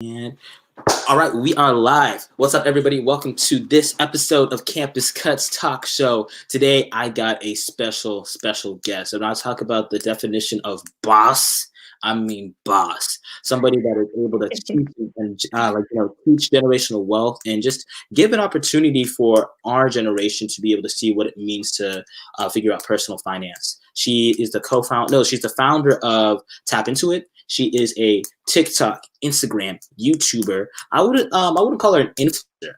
And all right, we are live. What's up, everybody? Welcome to this episode of Campus Cuts Talk Show. Today, I got a special guest, and I'll talk about the definition of boss. I mean, boss. Somebody that is able to teach and teach generational wealth and just give an opportunity for our generation to be able to see what it means to figure out personal finance. She is the co-founder. No, she's the founder of Tap Intuit. She is a TikTok, Instagram, YouTuber. I wouldn't call her an influencer.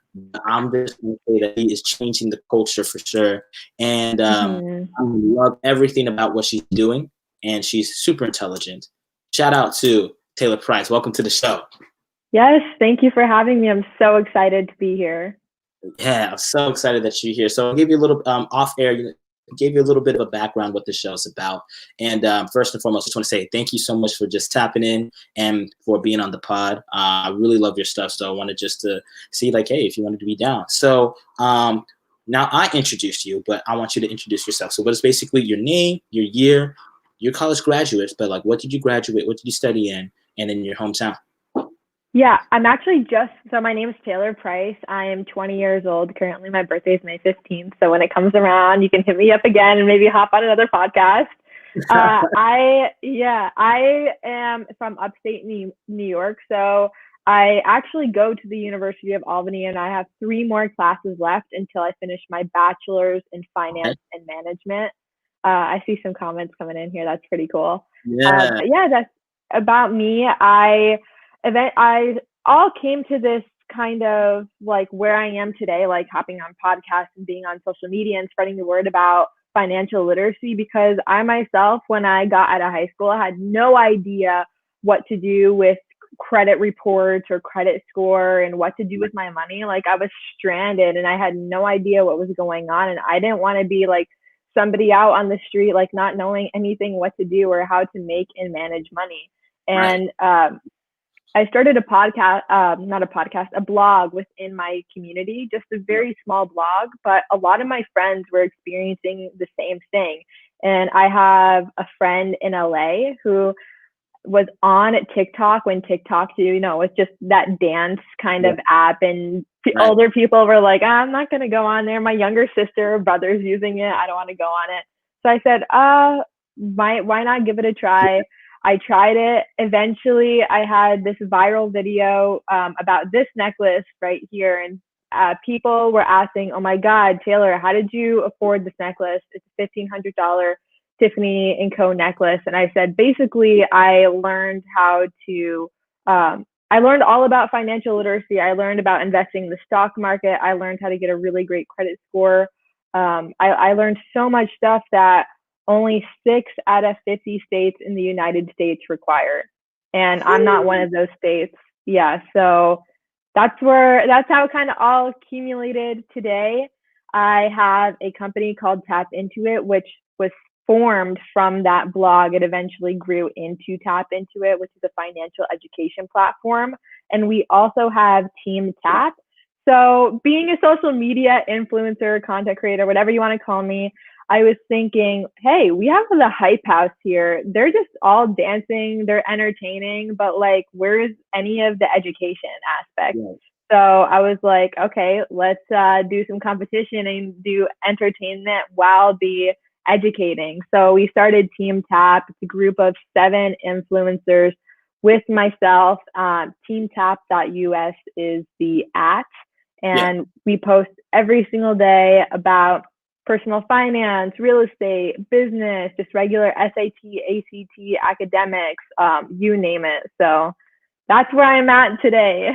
I'm just gonna say that she is changing the culture for sure. And I love everything about what she's doing. And she's super intelligent. Shout out to Taylor Price. Welcome to the show. Yes, thank you for having me. I'm so excited to be here. Yeah, I'm so excited that you're here. So I'll give you a little off air. Gave you a little bit of a background what the show is about. And first and foremost, just want to say thank you so much for just tapping in and for being on the pod. I really love your stuff. So I wanted just to see like, hey, if you wanted to be down. So now I introduced you, but I want you to introduce yourself. So what is basically your name, your year, your college graduates, but like what did you graduate? What did you study in? And then your hometown. Yeah, I'm actually so my name is Taylor Price. I am 20 years old. Currently, my birthday is May 15th. So when it comes around, you can hit me up again and maybe hop on another podcast. I am from upstate New York. So I actually go to the University of Albany and I have 3 more classes left until I finish my bachelor's in finance and management. I see some comments coming in here. That's pretty cool. Yeah. That's about me. I all came to this kind of like where I am today, like hopping on podcasts and being on social media and spreading the word about financial literacy, because I myself, when I got out of high school, I had no idea what to do with credit reports or credit score and what to do with my money. Like I was stranded and I had no idea what was going on. And I didn't want to be like somebody out on the street, like not knowing anything what to do or how to make and manage money. And I started a blog within my community, just a very small blog, but a lot of my friends were experiencing the same thing. And I have a friend in LA who was on TikTok when TikTok, was just that dance kind of app. And older people were like, I'm not going to go on there. My younger sister or brother's using it. I don't want to go on it. So I said, why not give it a try? I tried it. Eventually, I had this viral video about this necklace right here. And people were asking, oh my God, Taylor, how did you afford this necklace? It's a $1,500 Tiffany & Co. necklace. And I said, basically, I learned I learned all about financial literacy. I learned about investing in the stock market. I learned how to get a really great credit score. I learned so much stuff that only 6 out of 50 states in the United States require. And I'm not one of those states. Yeah. So that's how it kind of all accumulated today. I have a company called Tap Intuit, which was formed from that blog. It eventually grew into Tap Intuit, which is a financial education platform. And we also have Team Tap. So being a social media influencer, content creator, whatever you want to call me, I was thinking, hey, we have the hype house here. They're just all dancing, they're entertaining, but like, where's any of the education aspect? Yeah. So I was like, okay, let's do some competition and do entertainment while be educating. So we started Team Tap. It's a group of 7 influencers with myself. TeamTap.us is the @ and we post every single day about personal finance, real estate, business, just regular SAT, ACT, academics, you name it. So that's where I'm at today.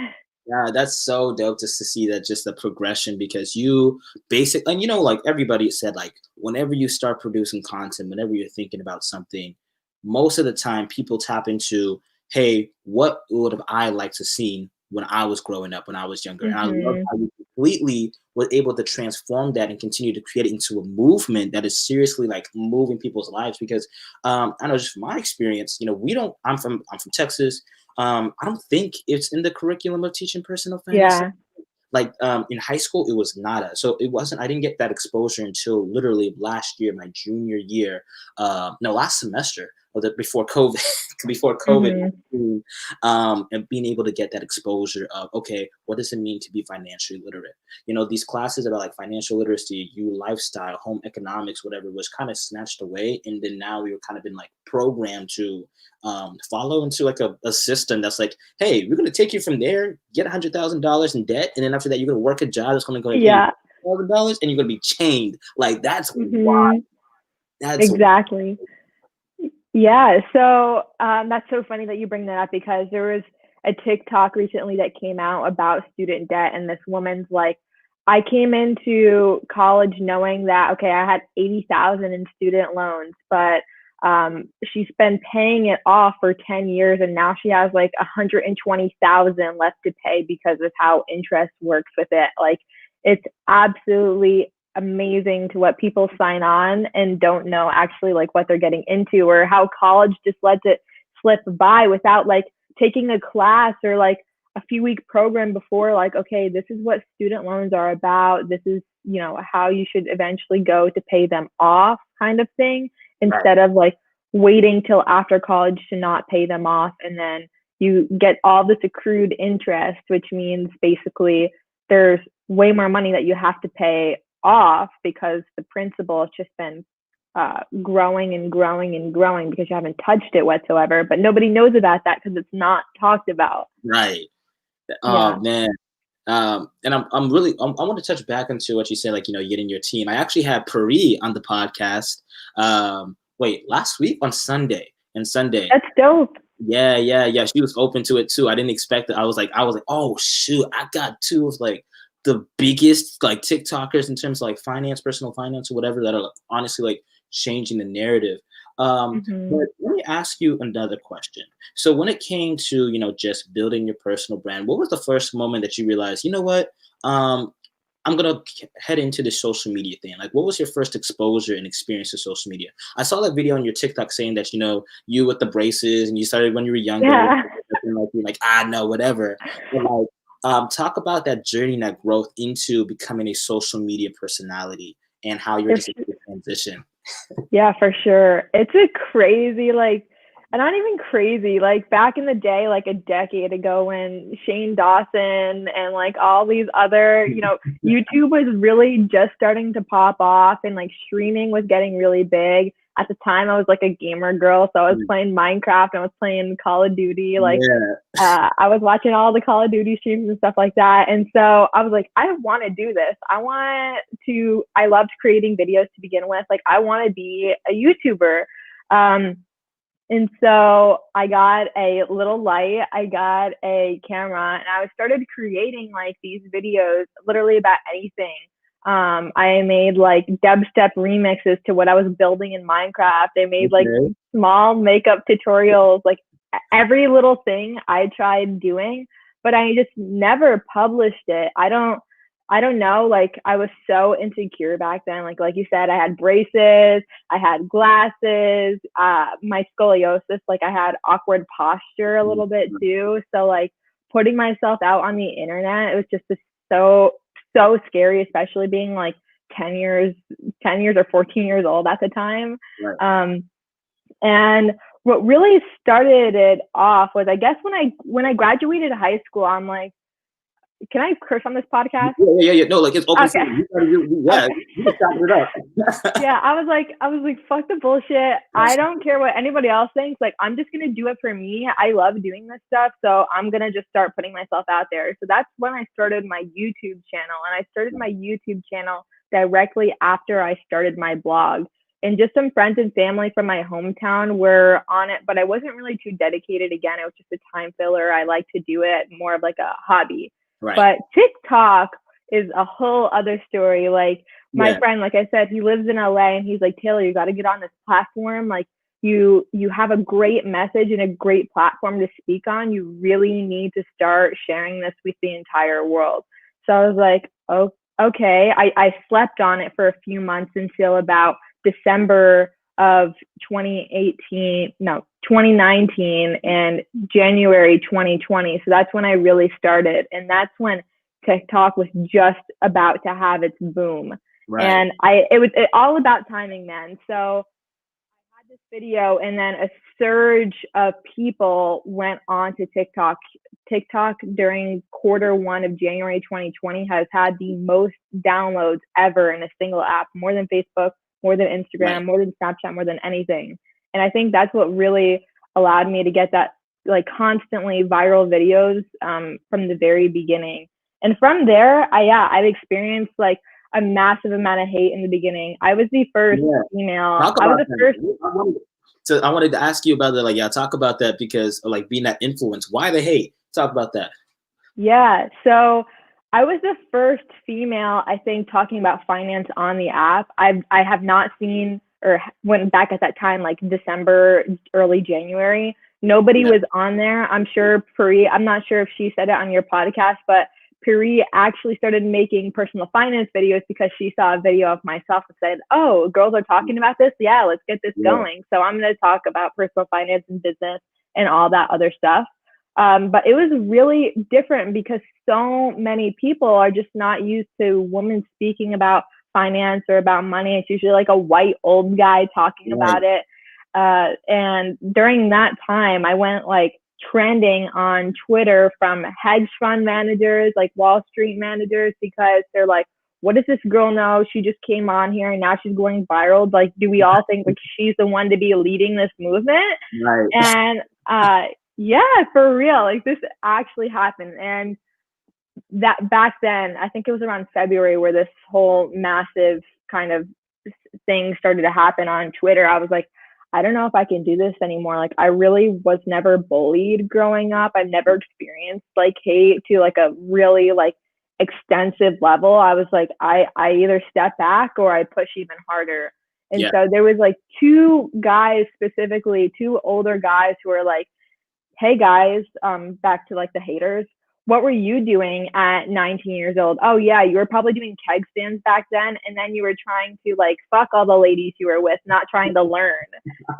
Yeah, that's so dope just to see that, just the progression, because you basically, and like everybody said, like whenever you start producing content, whenever you're thinking about something, most of the time people tap into, hey, what would have I liked to see when I was growing up, when I was younger? And I love how you completely were able to transform that and continue to create it into a movement that is seriously like moving people's lives. Because I know just from my experience, I'm from Texas. I don't think it's in the curriculum of teaching personal finance. Yeah. Like in high school, it was nada. So it wasn't, I didn't get that exposure until literally last year, my junior year. No, last semester. before COVID, before COVID, Mm-hmm. and being able to get that exposure of, okay, what does it mean to be financially literate? These classes that are like financial literacy, lifestyle, home economics, whatever, was kind of snatched away, and then now we were kind of been like programmed to follow into like a system that's like, hey, we're going to take you from there, get $100,000 in debt, and then after that, you're going to work a job that's going to go and pay you Yeah. $1,000, and you're going to be chained. Like that's Mm-hmm. wild. That's Exactly. Yeah. So that's so funny that you bring that up, because there was a TikTok recently that came out about student debt, and this woman's like, I came into college knowing that, okay, I had 80,000 in student loans, but she's been paying it off for 10 years, and now she has like 120,000 left to pay because of how interest works with it. Like, it's absolutely amazing to what people sign on and don't know actually like what they're getting into, or how college just lets it slip by without like taking a class or like a few week program before, like, okay, this is what student loans are about, this is, how you should eventually go to pay them off, kind of thing, right. instead of like waiting till after college to not pay them off, and then you get all this accrued interest, which means basically there's way more money that you have to pay off because the principal has just been growing and growing and growing because you haven't touched it whatsoever. But nobody knows about that because it's not talked about. Right. Oh Yeah. man. And I'm really I want to touch back into what you said, like, getting your team. I actually had Pari on the podcast. Last week on Sunday. And Sunday. That's dope. Yeah, yeah, yeah. She was open to it too. I didn't expect it. I was like, oh shoot, I got two of like the biggest like TikTokers in terms of like finance, personal finance, or whatever, that are like, honestly like changing the narrative. Mm-hmm. But let me ask you another question. So when it came to just building your personal brand, what was the first moment that you realized, what, I'm gonna head into the social media thing? Like, what was your first exposure and experience to social media? I saw that video on your TikTok saying that you with the braces, and you started when you were younger. Yeah. And like you're like, no, whatever. But like, talk about that journey and that growth into becoming a social media personality, and how you were just able to transition. Yeah, for sure. It's a crazy, like, not even crazy, like back in the day, like a decade ago, when Shane Dawson and like all these other, YouTube was really just starting to pop off, and like streaming was getting really big. At the time, I was like a gamer girl, so I was playing Minecraft, and I was playing Call of Duty. Like, I was watching all the Call of Duty streams and stuff like that. And so I was like, I want to do this. I loved creating videos to begin with. Like, I want to be a YouTuber. And so I got a little light, I got a camera, and I started creating like these videos literally about anything. I made like dubstep remixes to what I was building in Minecraft. I made like small makeup tutorials, like every little thing I tried doing, but I just never published it. I don't know, like I was so insecure back then. Like you said, I had braces, I had glasses, my scoliosis, like I had awkward posture a little bit too. So like putting myself out on the internet, it was just so scary, especially being like 10 years or 14 years old at the time. Right. And what really started it off was, I guess, when I graduated high school, I'm like, can I curse on this podcast? Yeah. No, like it's open. Okay. Yeah, Okay. you can stop it up. Yeah, I was like, fuck the bullshit. I don't care what anybody else thinks. Like, I'm just gonna do it for me. I love doing this stuff, so I'm gonna just start putting myself out there. So that's when I started my YouTube channel, and I started my YouTube channel directly after I started my blog. And just some friends and family from my hometown were on it, but I wasn't really too dedicated. Again, it was just a time filler. I like to do it more of like a hobby. Right. But TikTok is a whole other story. Like, my friend, like I said, he lives in LA, and he's like, Taylor, you got to get on this platform. Like, you have a great message and a great platform to speak on. You really need to start sharing this with the entire world. So I was like, oh, okay. I slept on it for a few months until about December of 2019 and January 2020. So that's when I really started. And that's when TikTok was just about to have its boom. Right. And it was all about timing, man. So I had this video, and then a surge of people went on to TikTok. TikTok during Q1 of January 2020 has had the most downloads ever in a single app, more than Facebook, more than Instagram, Right. more than Snapchat, more than anything. And I think that's what really allowed me to get that like constantly viral videos from the very beginning. And from there, I've experienced like a massive amount of hate in the beginning. I was the first Yeah. female. Talk I was about the first. that. I wanted to ask you about that. Like, yeah, talk about that because like being that influence. Why the hate? Talk about that. Yeah. So I was the first female, I think, talking about finance on the app. I have not seen or went back at that time, like December, early January. Nobody Yeah. was on there. I'm sure Puri, I'm not sure if she said it on your podcast, but Puri actually started making personal finance videos because she saw a video of myself and said, "Oh, girls are talking about this. Yeah, let's get this Yeah. going." So I'm going to talk about personal finance and business and all that other stuff. But it was really different because so many people are just not used to women speaking about finance or about money. It's usually like a white old guy talking Right. about it. And during that time, I went like trending on Twitter from hedge fund managers, like Wall Street managers, because they're like, what does this girl know? She just came on here and now she's going viral. Like, do we all think like she's the one to be leading this movement? Right. And yeah, for real, like this actually happened. And that back then, I think it was around February where this whole massive kind of thing started to happen on Twitter. I was like, I don't know if I can do this anymore. Like, I really was never bullied growing up. I've never experienced like hate to like a really like extensive level. I was like, I either step back or I push even harder. And Yeah. so there was like two guys specifically, two older guys who were like, hey guys, back to like the haters. What were you doing at 19 years old? Oh yeah, you were probably doing keg stands back then, and then you were trying to like fuck all the ladies you were with, not trying to learn.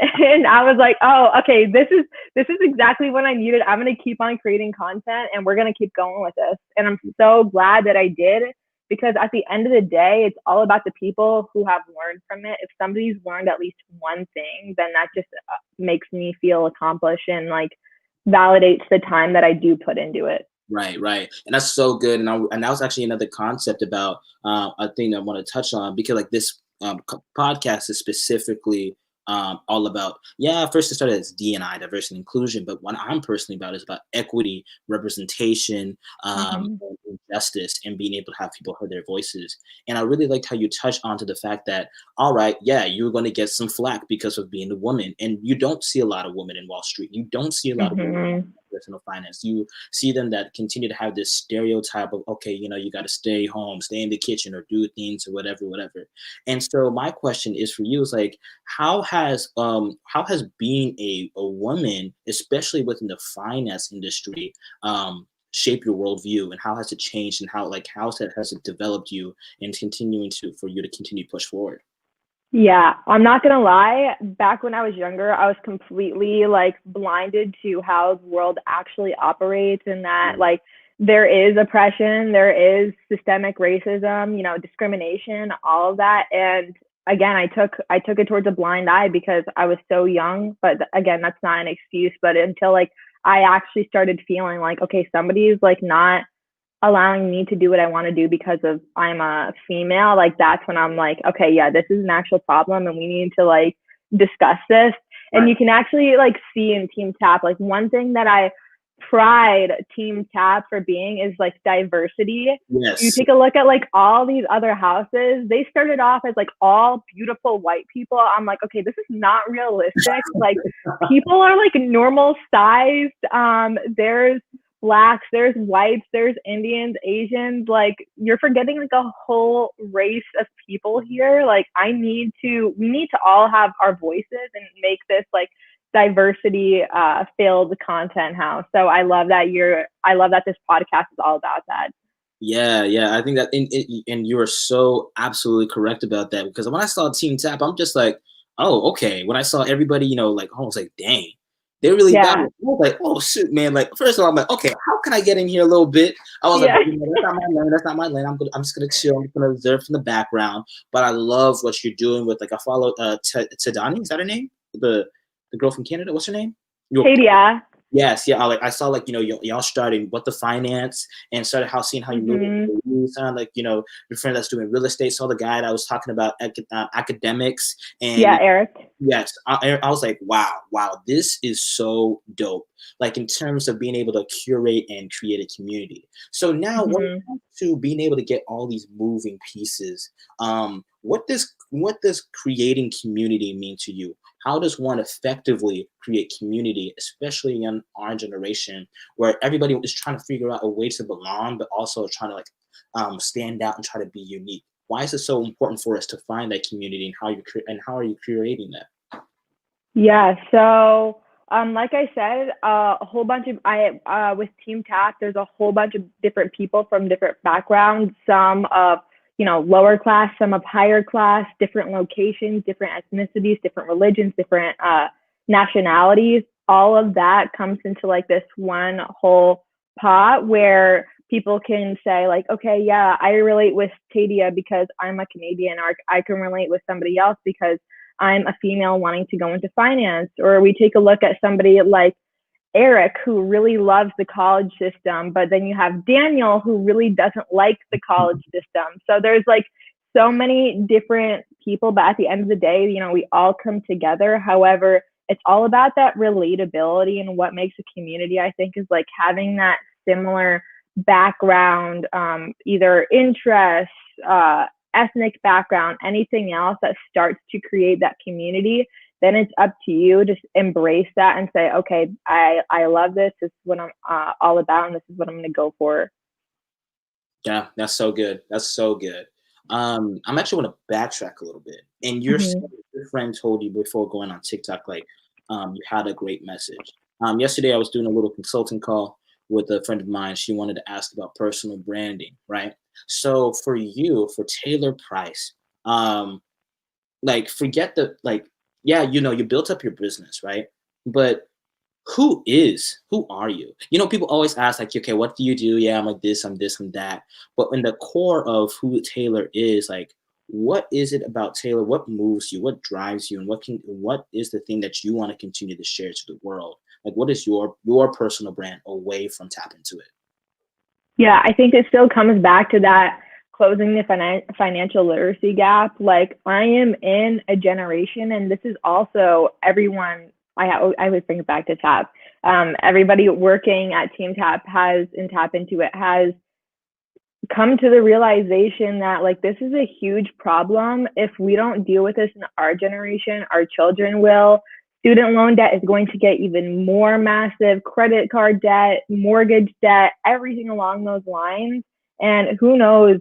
And I was like, oh, okay, this is exactly what I needed. I'm gonna keep on creating content, and we're gonna keep going with this. And I'm so glad that I did because at the end of the day, it's all about the people who have learned from it. If somebody's learned at least one thing, then that just makes me feel accomplished and like validates the time that I do put into it. Right, right, and that's so good. And that was actually another concept about a thing that I want to touch on because like this podcast is specifically all about first it started as D&I, diversity and inclusion, but what I'm personally about is about equity, representation, Mm-hmm. and justice, and being able to have people hear their voices. And I really liked how you touched onto the fact that all right, yeah, you're going to get some flack because of being a woman, and you don't see a lot of women in Wall Street. You don't see a lot of women Mm-hmm. personal finance. You see them that continue to have this stereotype of, okay, you got to stay home, stay in the kitchen or do things or whatever. And so my question is for you is like, how has being a woman, especially within the finance industry, shape your worldview, and how has it changed, and has it developed you and continuing for you to continue to push forward? Yeah, I'm not gonna lie. Back when I was younger, I was completely like blinded to how the world actually operates, and that like there is oppression, there is systemic racism, discrimination, all of that. And again, I took it towards a blind eye because I was so young. But again, that's not an excuse. But until like I actually started feeling like, okay, somebody's like not allowing me to do what I want to do because of I'm a female, like that's when I'm like, okay, yeah, this is an actual problem and we need to like discuss this. And Right. you can actually like see in Team Tap, like one thing that I pride Team Tap for being is like diversity. You Yes. take a look at like all these other houses, they started off as like all beautiful white people. I'm like, okay, this is not realistic. Like people are like normal sized. There's blacks, there's whites, there's Indians, Asians. Like you're forgetting like a whole race of people here. Like we need to all have our voices and make this like diversity filled content house. So I love that this podcast is all about that. Yeah. I think that, and you are so absolutely correct about that because when I saw Team Tap, I'm just like, oh, okay. When I saw everybody, like, I was like, dang, they're really about Yeah. it. I was like, oh shoot, man. Like, first of all, I'm like, okay, how can I get in here a little bit? I was like, Yeah. that's not my lane. That's not my lane. I'm just gonna chill. I'm just gonna observe from the background. But I love what you're doing with like I follow Tadani. Is that her name? the girl from Canada. What's her name? Your Katie, yeah. Yes, yeah. I saw like y'all starting what the finance and started seeing how you move Mm-hmm. it. Sound like your friend that's doing real estate. Saw the guy that was talking about academics and Yeah, Eric. yes, I was like, wow, this is so dope. Like in terms of being able to curate and create a community. So now, when it Mm-hmm. comes to being able to get all these moving pieces, what does creating community mean to you? How does one effectively create community, especially in our generation, where everybody is trying to figure out a way to belong, but also trying to like stand out and try to be unique? Why is it so important for us to find that community, and how are you creating that? Yeah, so like I said, a whole bunch of I with Team Tap, there's a whole bunch of different people from different backgrounds, some of lower class, some of higher class, different locations, different ethnicities, different religions, different nationalities. All of that comes into like this one whole pot where people can say like, okay, yeah, I relate with Tadia because I'm a Canadian, or I can relate with somebody else because I'm a female wanting to go into finance. Or we take a look at somebody like Eric, who really loves the college system, but then you have Daniel, who really doesn't like the college system. So there's like so many different people, but at the end of the day, we all come together. However, it's all about that relatability, and what makes a community, I think, is like having that similar background, either interests, ethnic background, anything else that starts to create that community. Then it's up to you to embrace that and say, okay, I love this. This is what I'm all about, and this is what I'm going to go for. Yeah, that's so good. That's so good. I'm actually want to backtrack a little bit. And Mm-hmm. your friend told you before going on TikTok, like, you had a great message. Yesterday I was doing a little consulting call with a friend of mine. She wanted to ask about personal branding, right? So for you, for Taylor Price, um, like forget the like, yeah, you built up your business, right? But who are you? People always ask like, okay, what do you do? Yeah, I'm like this, I'm this, I'm that. But in the core of who Taylor is, like, what is it about Taylor? What moves you? What drives you? And what is the thing that you want to continue to share to the world? Like, what is your personal brand away from Tap Into It? Yeah, I think it still comes back to that closing the financial literacy gap. Like, I am in a generation, and this is also everyone. I always bring it back to Tap. Everybody working at Team Tap has and Tap Into It has come to the realization that like this is a huge problem. If we don't deal with this in our generation, our children will. Student loan debt is going to get even more massive, credit card debt, mortgage debt, everything along those lines. And who knows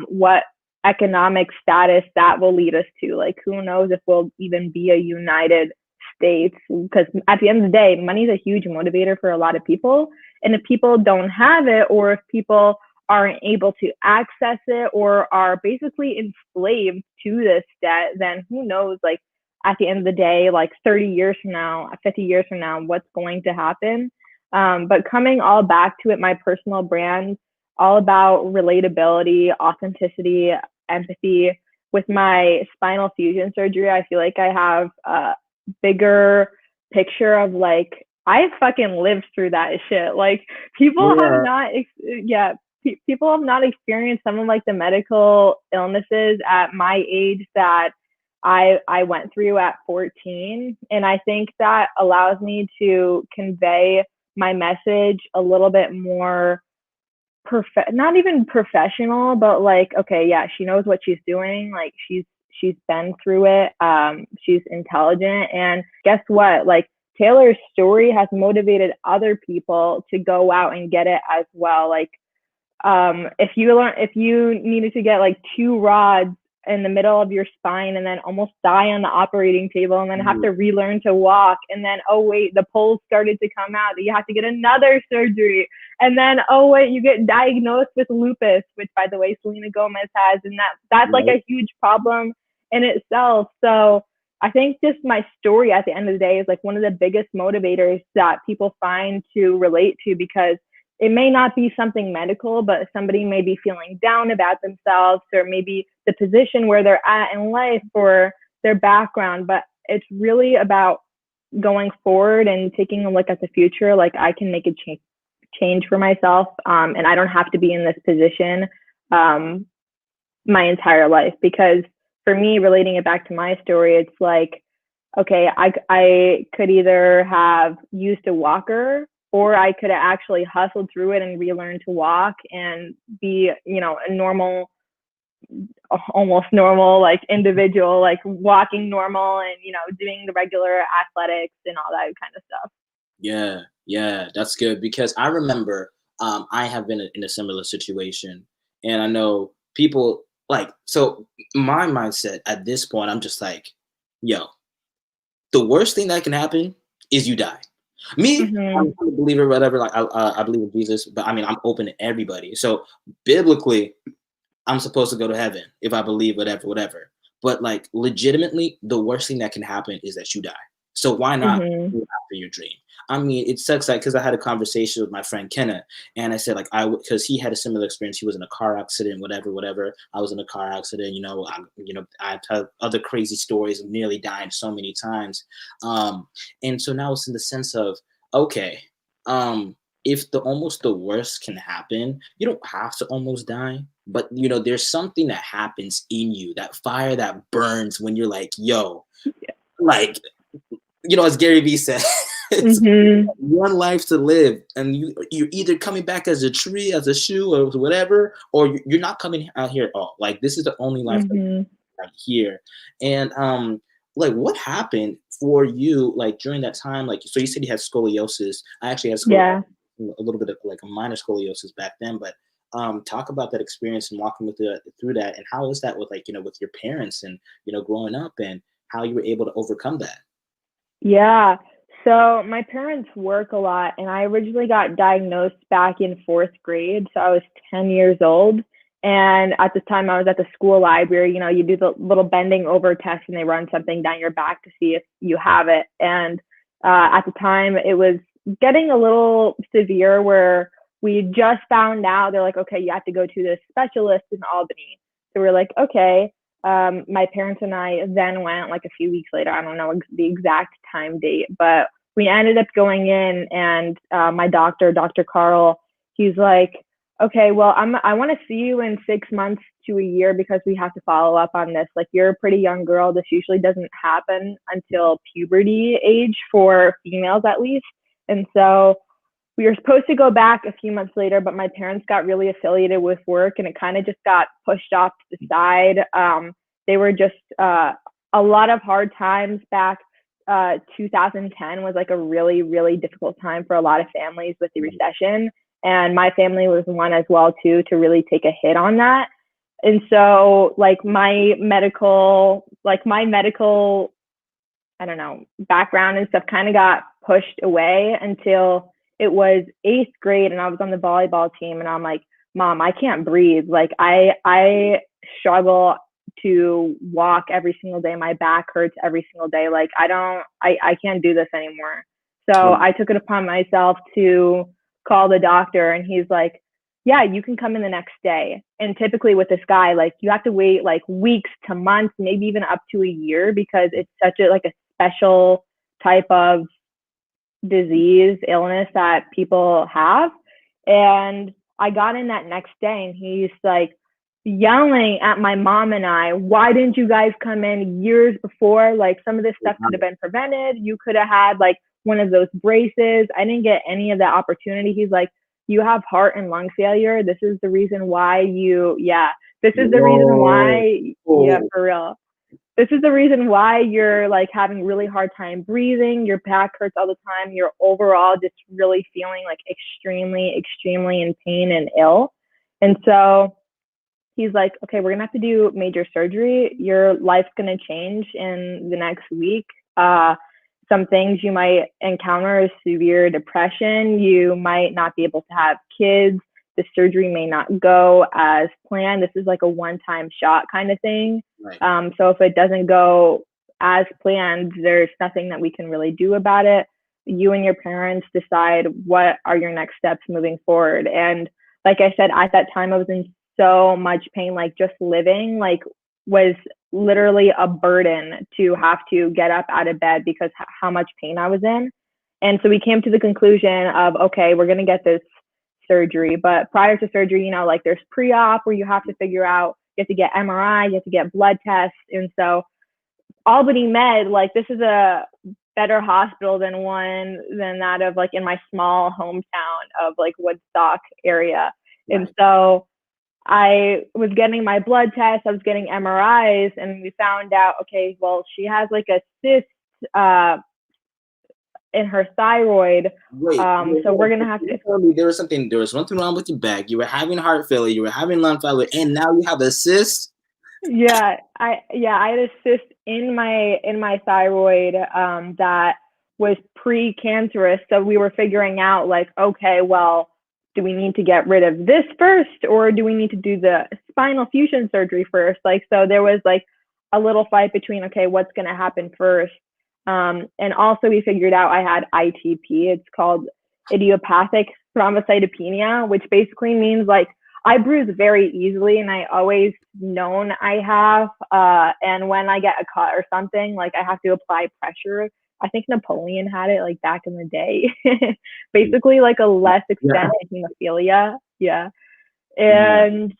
what economic status that will lead us to. Like, who knows if we'll even be a United States? Because at the end of the day, money is a huge motivator for a lot of people. And if people don't have it, or if people aren't able to access it, or are basically enslaved to this debt, then who knows, like, at the end of the day, like 30 years from now, 50 years from now, what's going to happen. But coming all back to it, my personal brand, all about relatability, authenticity, empathy. With my spinal fusion surgery, I feel like I have a bigger picture of like, I fucking lived through that shit. Like, people have Yeah. not, yeah, people have not experienced some of like the medical illnesses at my age that I went through at 14. And I think that allows me to convey my message a little bit more not even professional, but like, okay, yeah, she knows what she's doing. Like, she's been through it. She's intelligent. And guess what? Like, Taylor's story has motivated other people to go out and get it as well. Like, if you needed to get like two rods in the middle of your spine and then almost die on the operating table and then have to relearn to walk, and then oh wait, the poles started to come out, you have to get another surgery, and then oh wait, you get diagnosed with lupus, which by the way Selena Gomez has, and that's like Right. a huge problem in itself. So I think just my story at the end of the day is like one of the biggest motivators that people find to relate to, because it may not be something medical, but somebody may be feeling down about themselves, or maybe the position where they're at in life or their background. But it's really about going forward and taking a look at the future. Like I can make a change for myself, and I don't have to be in this position um, my entire life. Because for me, relating it back to my story, it's like, okay, I could either have used a walker, or I could have actually hustled through it and relearn to walk and be, a normal, almost normal, like individual, like walking normal and, doing the regular athletics and all that kind of stuff. Yeah, yeah, that's good because I remember I have been in a similar situation, and I know people like so. My mindset at this point, I'm just like, yo, the worst thing that can happen is you die. Me, Mhm. I'm a believer, whatever. Like I believe in Jesus, but I mean, I'm open to everybody. So biblically, I'm supposed to go to heaven if I believe whatever, whatever. But like legitimately, the worst thing that can happen is that you die. So why not Mhm. go after your dream? I mean, it sucks like because I had a conversation with my friend Kenna, and I said like because he had a similar experience. He was in a car accident, whatever, whatever. I was in a car accident. I've had other crazy stories of nearly dying so many times, and so now it's in the sense of okay, um, if the worst can happen, you don't have to almost die, but there's something that happens in you, that fire that burns when you're like, yo, like, as Gary Vee said, it's Mhm. one life to live, and you're either coming back as a tree, as a shoe, or whatever, or you're not coming out here at all. Like this is the only life that Mhm. I'm here. And like what happened for you like during that time? Like so you said you had scoliosis. I actually had scoliosis, Yeah. a little bit of like a minor scoliosis back then, but talk about that experience and walking with through that, and how is that with like with your parents and growing up, and how you were able to overcome that. Yeah. So my parents work a lot, and I originally got diagnosed back in fourth grade. So I was 10 years old. And at the time, I was at the school library. You do the little bending over test, and they run something down your back to see if you have it. And at the time, it was getting a little severe where we just found out they're like, okay, you have to go to this specialist in Albany. So we're like, okay. My parents and I then went like a few weeks later. I don't know the exact time date, but we ended up going in, and my doctor, Dr. Carl, he's like, okay, well, I want to see you in 6 months to a year because we have to follow up on this. Like, you're a pretty young girl. This usually doesn't happen until puberty age for females, at least. And so we were supposed to go back a few months later, but my parents got really affiliated with work, and it kind of just got pushed off to the side. They were just a lot of hard times back. 2010 was like a really, really difficult time for a lot of families with the recession. And my family was one as well, too, to really take a hit on that. And so like my medical I don't know, background and stuff kind of got pushed away until it was eighth grade, and I was on the volleyball team, and I'm like, Mom, I can't breathe. Like I struggle to walk every single day. My back hurts every single day. Like I can't do this anymore. So Totally. I took it upon myself to call the doctor, and he's like, yeah, you can come in the next day. And typically with this guy, like you have to wait like weeks to months, maybe even up to a year, because it's such a special type of disease, illness that people have. And I got in that next day, and he's like yelling at my mom and I, why didn't you guys come in years before? Like some of this stuff could have been prevented. You could have had like one of those braces. I didn't get any of that opportunity. He's like, you have heart and lung failure. This is the reason why this is the reason Whoa. why, yeah, Oh, for real, this is the reason why you're like having really hard time breathing, your back hurts all the time, you're overall just really feeling like extremely, extremely in pain and ill. And so he's like, okay, we're gonna have to do major surgery. Your life's gonna change in the next week. Some things you might encounter is severe depression. You might not be able to have kids. The surgery may not go as planned. This is like a one-time shot kind of thing. right. So if it doesn't go as planned, there's nothing that we can really do about it. You and your parents decide what are your next steps moving forward. And like I said, at that time, I was in so much pain. Like just living, like was literally a burden to have to get up out of bed because how much pain I was in. And so we came to the conclusion of, okay, we're going to get this surgery. But prior to surgery, like there's pre-op where you have to figure out, you have to get MRI, you have to get blood tests. And so Albany Med, like this is a better hospital than that of like in my small hometown of like Woodstock area. Right. And so I was getting my blood tests, I was getting MRIs, and we found out, okay, well, she has like a cyst in her thyroid. Wait, so we're gonna have to tell me there was something wrong with your back. You were having heart failure, you were having lung failure, and now you have a cyst. Yeah, I had a cyst in my thyroid that was pre-cancerous. So we were figuring out like, okay, well, do we need to get rid of this first, or do we need to do the spinal fusion surgery first? Like, so there was like a little fight between, okay, what's going to happen first? And also we figured out I had ITP. It's called idiopathic thrombocytopenia, which basically means like I bruise very easily, and I always known I have. And when I get a cut or something, like I have to apply pressure. I think Napoleon had it like back in the day. Basically like a less extensive hemophilia. Yeah. And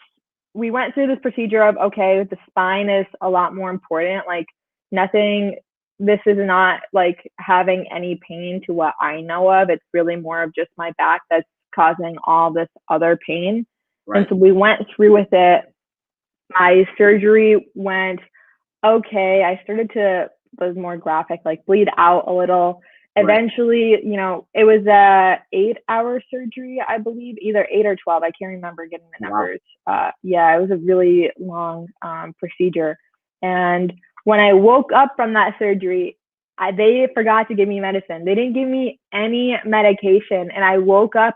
we went through this procedure of, okay, the spine is a lot more important. Like nothing, this is not like having any pain to what I know of. It's really more of just my back that's causing all this other pain. Right. And so we went through with it. My surgery went okay. I started to, was more graphic, like bleed out a little. Right. Eventually, it was a 8-hour surgery, I believe, either 8 or 12. I can't remember getting the numbers. Wow. It was a really long procedure. And when I woke up from that surgery, they forgot to give me medicine. They didn't give me any medication. And I woke up,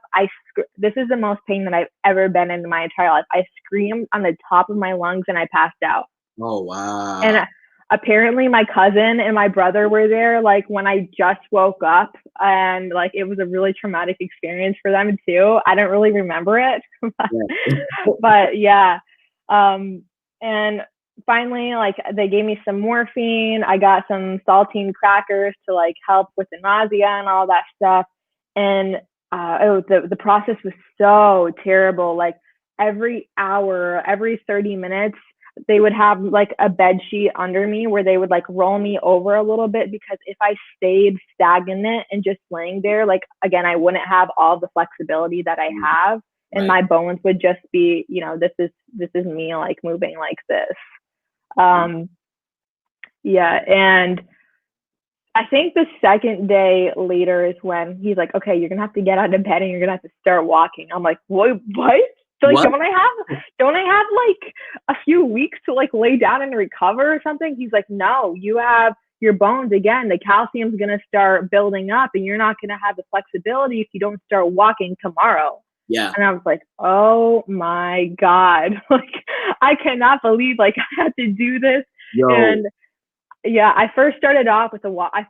this is the most pain that I've ever been in my entire life. I screamed on the top of my lungs and I passed out. Oh, wow. And apparently my cousin and my brother were there, like when I just woke up, and like it was a really traumatic experience for them too. I don't really remember it, but yeah. And finally, like they gave me some morphine. I got some saltine crackers to like help with the nausea and all that stuff. And the process was so terrible. Like every hour, every 30 minutes, they would have like a bed sheet under me where they would like roll me over a little bit, because if I stayed stagnant and just laying there, like again, I wouldn't have all the flexibility that I have, and my bones would just be, this is me like moving like this. And I think the second day later is when he's like, okay, you're gonna have to get out of bed and you're gonna have to start walking. I'm like, what? So like, don't I have like a few weeks to like lay down and recover or something? He's like, no, you have your bones again. The calcium's going to start building up, and you're not going to have the flexibility if you don't start walking tomorrow. Yeah. And I was like, oh my God, like I cannot believe like I had to do this. Yo. And yeah, I first started off with a walker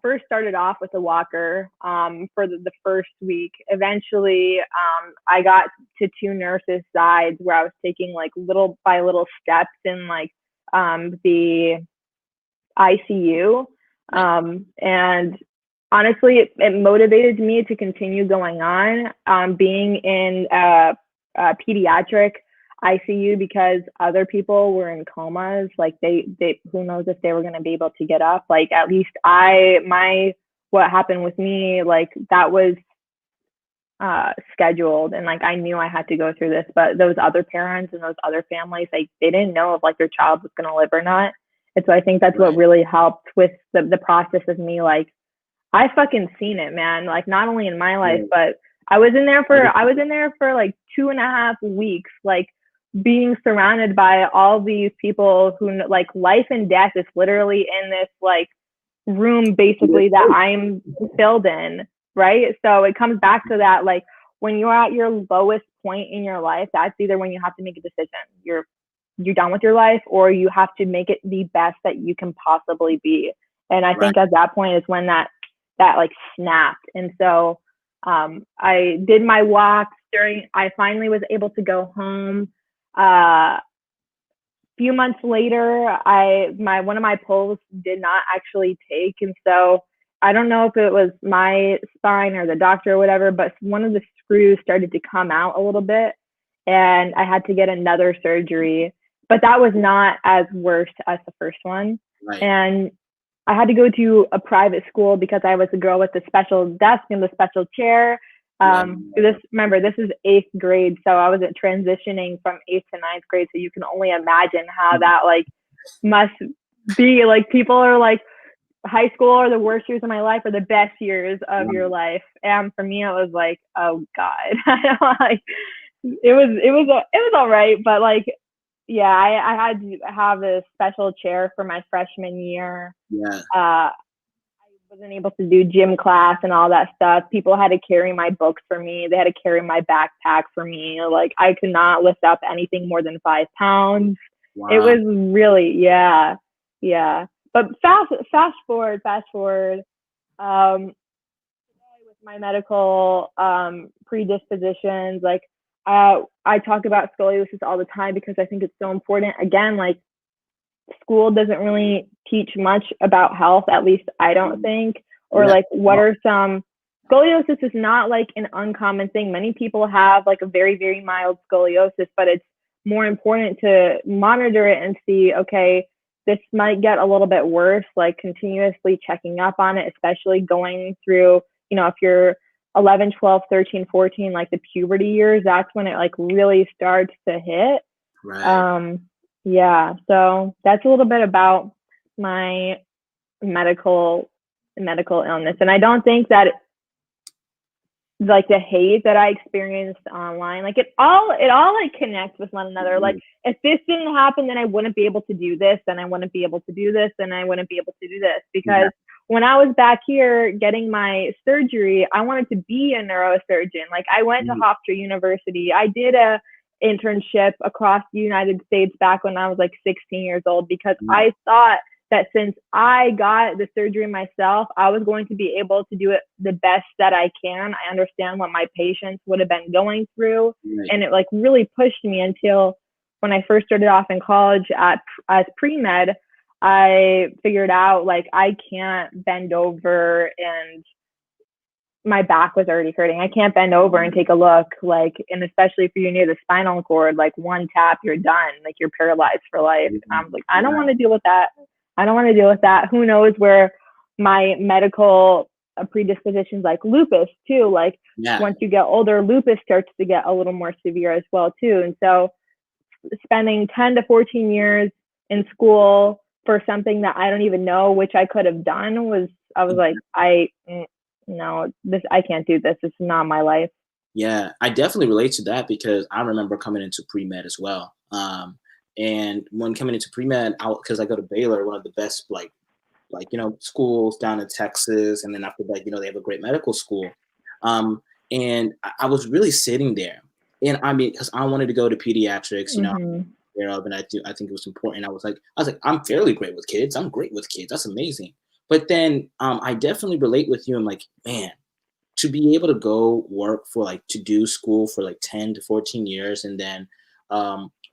for the first week. Eventually, I got to 2 nurses' sides where I was taking like little by little steps in like the ICU. And honestly, it motivated me to continue going on, being in a pediatric ICU, because other people were in comas. Like they who knows if they were going to be able to get up. Like at least what happened with me, like that was scheduled, and like I knew I had to go through this. But those other parents and those other families, like they didn't know if like their child was going to live or not. And so I think that's what really helped with the process of me. Like I fucking seen it, man. Like not only in my life, but I was in there for like 2.5 weeks, like being surrounded by all these people who like life and death is literally in this like room basically that I'm filled in, right? So it comes back to that, like when you're at your lowest point in your life, that's either when you have to make a decision. You're done with your life, or you have to make it the best that you can possibly be. And I think at that point is when that like snapped. And so I did my walks I finally was able to go home. few months later, one of my pulls did not actually take, and so I don't know if it was my spine or the doctor or whatever, but one of the screws started to come out a little bit, and I had to get another surgery. But that was not as worse as the first one, Right. and I had to go to a private school because I was a girl with the special desk and the special chair. Yeah. This is eighth grade, so I was transitioning from eighth to ninth grade. So you can only imagine how that like must be. Like people are like, high school are the worst years of my life or the best years of your life. And for me, it was like, oh God, like it was all right, but like yeah, I had to have a special chair for my freshman year. Yeah. I wasn't able to do gym class and all that stuff. People had to carry my books for me. They had to carry my backpack for me. Like I could not lift up anything more than 5 pounds. It Wow. was really, yeah, yeah. But fast forward. Um, with my medical predispositions, like I talk about scoliosis all the time because I think it's so important. Again, like school doesn't really teach much about health, at least I don't think, or Yeah. like what are some scoliosis is not like an uncommon thing. Many people have like a very, very mild scoliosis, but it's more important to monitor it and see, okay, this might get a little bit worse, like continuously checking up on it, especially going through, if you're 11, 12, 13, 14, like the puberty years, that's when it like really starts to hit. Right. um yeah, so that's a little bit about my medical medical illness, and I don't think that like the hate that I experienced online, like it all like connects with one another. Like Mhm. if this didn't happen, then I wouldn't be able to do this, then I wouldn't be able to do this, then I wouldn't be able to do this. Yeah. Because when I was back here getting my surgery, I wanted to be a neurosurgeon. Like I went to Mhm. Hofstra University. I did a internship across the United States back when I was like 16 years old because Yeah. I thought that since I got the surgery myself, I was going to be able to do it the best that I can. I understand what my patients would have been going through. Right. And it like really pushed me until when I first started off in college as pre-med, I figured out like I can't bend over and my back was already hurting. I can't bend over and take a look, like, and especially if you're near the spinal cord, like one tap, you're done. Like you're paralyzed for life. Yeah. I'm like, I don't want to deal with that. I don't want to deal with that. Who knows where my medical predispositions, like lupus too. Like Yeah. once you get older, lupus starts to get a little more severe as well too. And so spending 10 to 14 years in school for something that I don't even know, which I could have done, I was like, no, this, I can't do this. This is not my life. Yeah, I definitely relate to that because I remember coming into pre-med as well. And when coming into pre-med, because I go to Baylor, one of the best schools down in Texas, and then after that, they have a great medical school. And I was really sitting there, and I mean, because I wanted to go to pediatrics, Mm-hmm. thereof, and I think it was important. I was like, I'm fairly great with kids. I'm great with kids. That's amazing. But then I definitely relate with you. I'm like, man, to be able to go work for to do school for 10 to 14 years, and then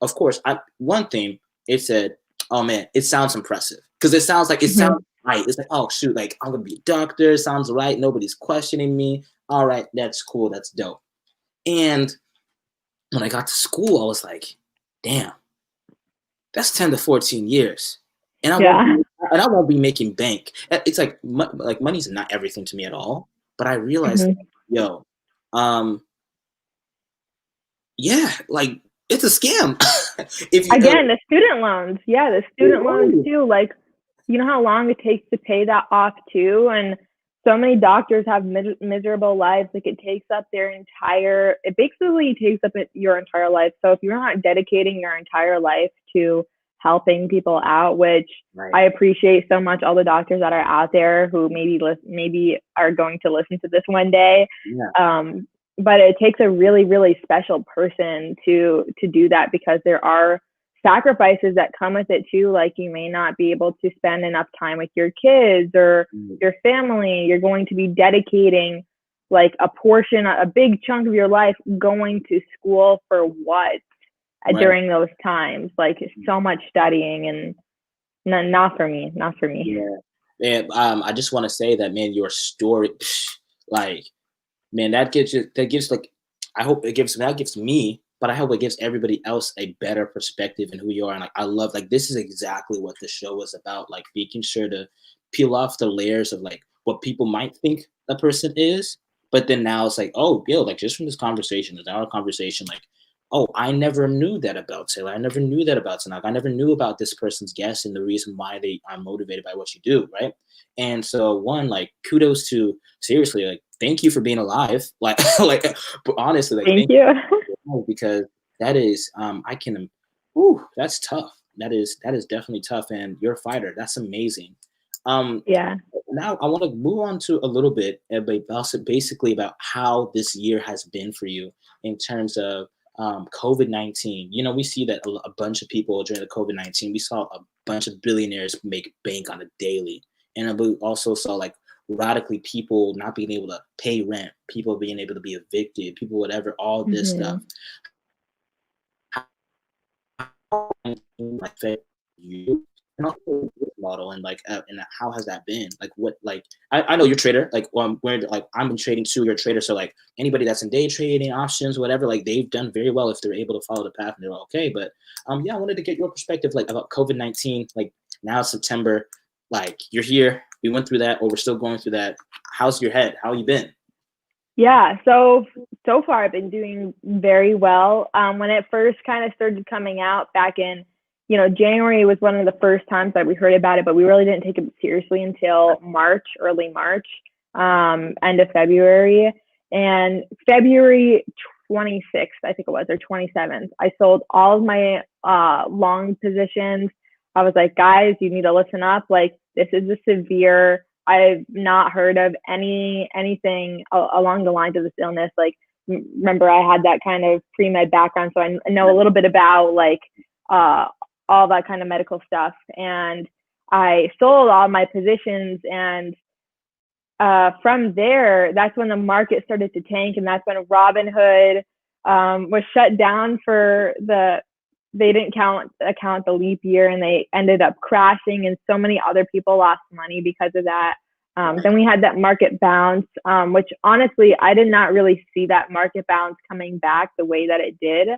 of course one thing it said, oh man, it sounds impressive because it Mm-hmm. sounds right. It's like, oh shoot, like I'm gonna be a doctor, sounds right, nobody's questioning me, all right, that's cool, that's dope. And when I got to school, I was like, damn, that's 10 to 14 years, and Yeah. I won't be making bank. It's like money's not everything to me at all, but I realized, Mm-hmm. yo, um yeah, like it's a scam. if you Again, the student loans. Yeah, the student loans too. Like, you know how long it takes to pay that off too? And so many doctors have miserable lives. Like it takes up it basically takes up your entire life. So if you're not dedicating your entire life to helping people out, which right, I appreciate so much, all the doctors that are out there who maybe are going to listen to this one day. yeah, But it takes a really, really special person to do that because there are sacrifices that come with it too. Like you may not be able to spend enough time with your kids or mm, your family. You're going to be dedicating like a big chunk of your life going to school for what? Right. during those times. Like so much studying and not for me, not for me. Yeah. And I just want to say that, man, your story, like, man, that gives like, I hope it gives that gives me, but I hope it gives everybody else a better perspective in who you are. And like, I love, like, this is exactly what the show is about, like making sure to peel off the layers of like what people might think a person is, but then now it's like, oh, yo, like just from this our conversation, like, oh, I never knew that about Taylor. I never knew that about Tanaka. I never knew about this person's guest and the reason why they are motivated by what you do, right? And so, one, like, kudos to, seriously, like, thank you for being alive. Like, like, but honestly, like, Thank thank you. you, because that is, I can, ooh, that's tough. That is definitely tough, and you're a fighter. That's amazing. Um, Yeah. Now I want to move on to a little bit about, basically, about how this year has been for you in terms of COVID-19. You know, we see that a bunch of people during the COVID-19, we saw a bunch of billionaires make bank on a daily, and we also saw like radically people not being able to pay rent, people being able to be evicted, people whatever, all this Hmm. stuff. How affect you, and also this model, and like, and how has that been? Like, what, like, I know you're a trader, like, we're like, I'm in trading too, you're a trader, so like anybody that's in day trading, options, whatever, like they've done very well if they're able to follow the path and they're okay. But yeah, I wanted to get your perspective, like, about COVID-19. Like, now it's September, like, you're here, we went through that, or we're still going through that. How's your head? How you been? Yeah, so far I've been doing very well. When it first kind of started coming out back in, January was one of the first times that we heard about it, but we really didn't take it seriously until March, early March, end of February. And February 26th, I think it was, or 27th, I sold all of my long positions. I was like, guys, you need to listen up. Like, this is a severe, I've not heard of anything along the lines of this illness. Like, remember, I had that kind of pre med background, so I know a little bit about like uh, all that kind of medical stuff. And I sold all my positions, and from there, that's when the market started to tank, and that's when Robinhood was shut down for the. They didn't account the leap year, and they ended up crashing, and so many other people lost money because of that. Right. Then we had that market bounce, which honestly, I did not really see that market bounce coming back the way that it did.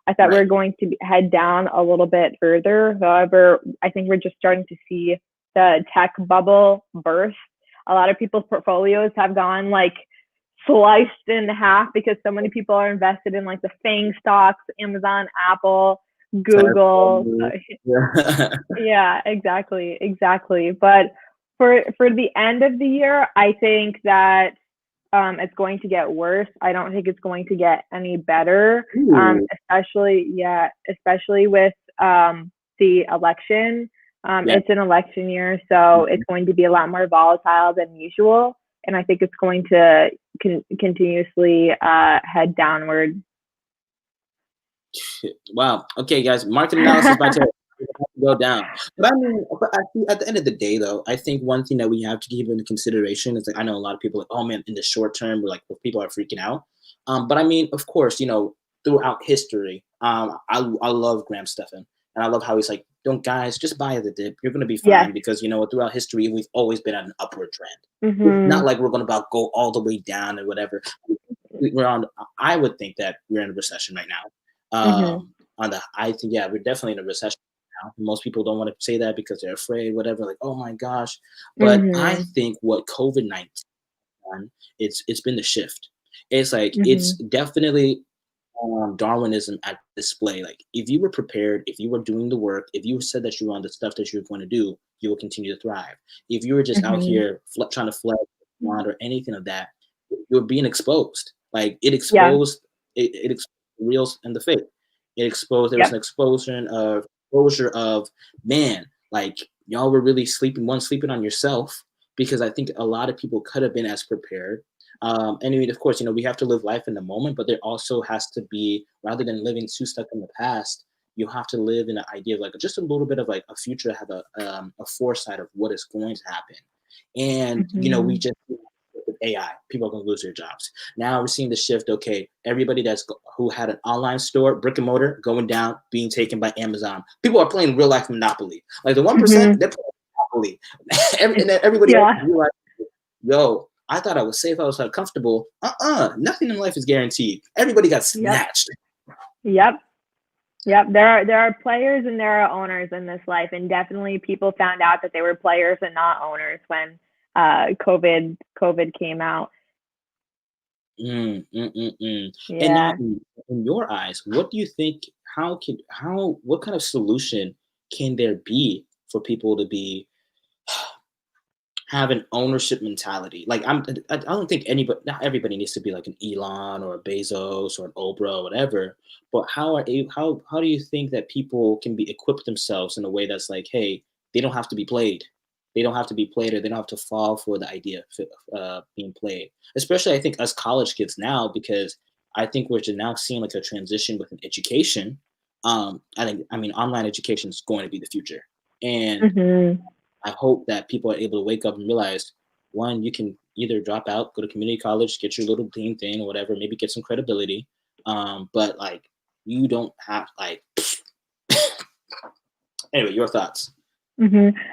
I thought we Right. were going to head down a little bit further. However, I think we're just starting to see the tech bubble burst. A lot of people's portfolios have gone like sliced in half because so many people are invested in like the FANG stocks, Amazon, Apple, Google. Yeah. Yeah, exactly, exactly. But for the end of the year, I think that it's going to get worse. I don't think it's going to get any better. Ooh, Especially with the election. yeah. It's an election year, so it's Mhm. going to be a lot more volatile than usual, and I think it's going to continuously head downward. Wow. Okay, guys. Market analysis by Taylor. Go down. But I mean, but at the end of the day, though, I think one thing that we have to keep into consideration is, like, I know a lot of people are like, oh man, in the short term, we're like, well, people are freaking out. But I mean, of course, throughout history, I love Graham Stephan, and I love how he's like, don't, guys, just buy the dip. You're gonna be Yes. fine, because throughout history, we've always been on an upward trend. It's not Mhm. like we're gonna about go all the way down and whatever. We're on. I would think that we're in a recession right now. Mhm. I think, yeah, we're definitely in a recession now. Most people don't want to say that because they're afraid, whatever. Like, oh my gosh, but I Mhm. think what COVID-19, it's been the shift. It's like, it's Mhm. definitely Darwinism at display. Like, if you were prepared, if you were doing the work, if you said that you were on the stuff that you're going to do, you will continue to thrive. If you were just out Mhm. here trying to flex or anything of that, you're being exposed. Like, it Yeah. exposed it exposed the real and the fake. It exposed There was Yep. an explosion of exposure of, man, like, y'all were really sleeping on yourself, because I think a lot of people could have been as prepared. And I mean, of course, we have to live life in the moment, but there also has to be, rather than living too stuck in the past, you have to live in the idea of like just a little bit of like a future, have a foresight of what is going to happen. And we Mhm. just AI. People are going to lose their jobs. Now we're seeing the shift. Okay, everybody who had an online store, brick and mortar, going down, being taken by Amazon. People are playing real life Monopoly. Like the 1%, they're playing Monopoly. And then everybody else Yeah. realized, yo, I thought I was safe. I was comfortable. Nothing in life is guaranteed. Everybody got Yep. snatched. Yep. Yep. There are players and there are owners in this life, and definitely people found out that they were players and not owners when COVID came out. Mm, mm, mm, mm. And now, Yeah. in your eyes, what do you think? What kind of solution can there be for people to have an ownership mentality? Like I don't think anybody, not everybody needs to be like an Elon or a Bezos or an Oprah or whatever. But how do you think that people can be equipped themselves in a way that's like, hey, they don't have to be played. They don't have to be played, or they don't have to fall for the idea of being played. Especially, I think us college kids now, because I think we're just now seeing like a transition within education. I mean, online education is going to be the future, and Mhm. I hope that people are able to wake up and realize, one, you can either drop out, go to community college, get your little dean thing or whatever, maybe get some credibility. But like, you don't have like. Anyway, your thoughts.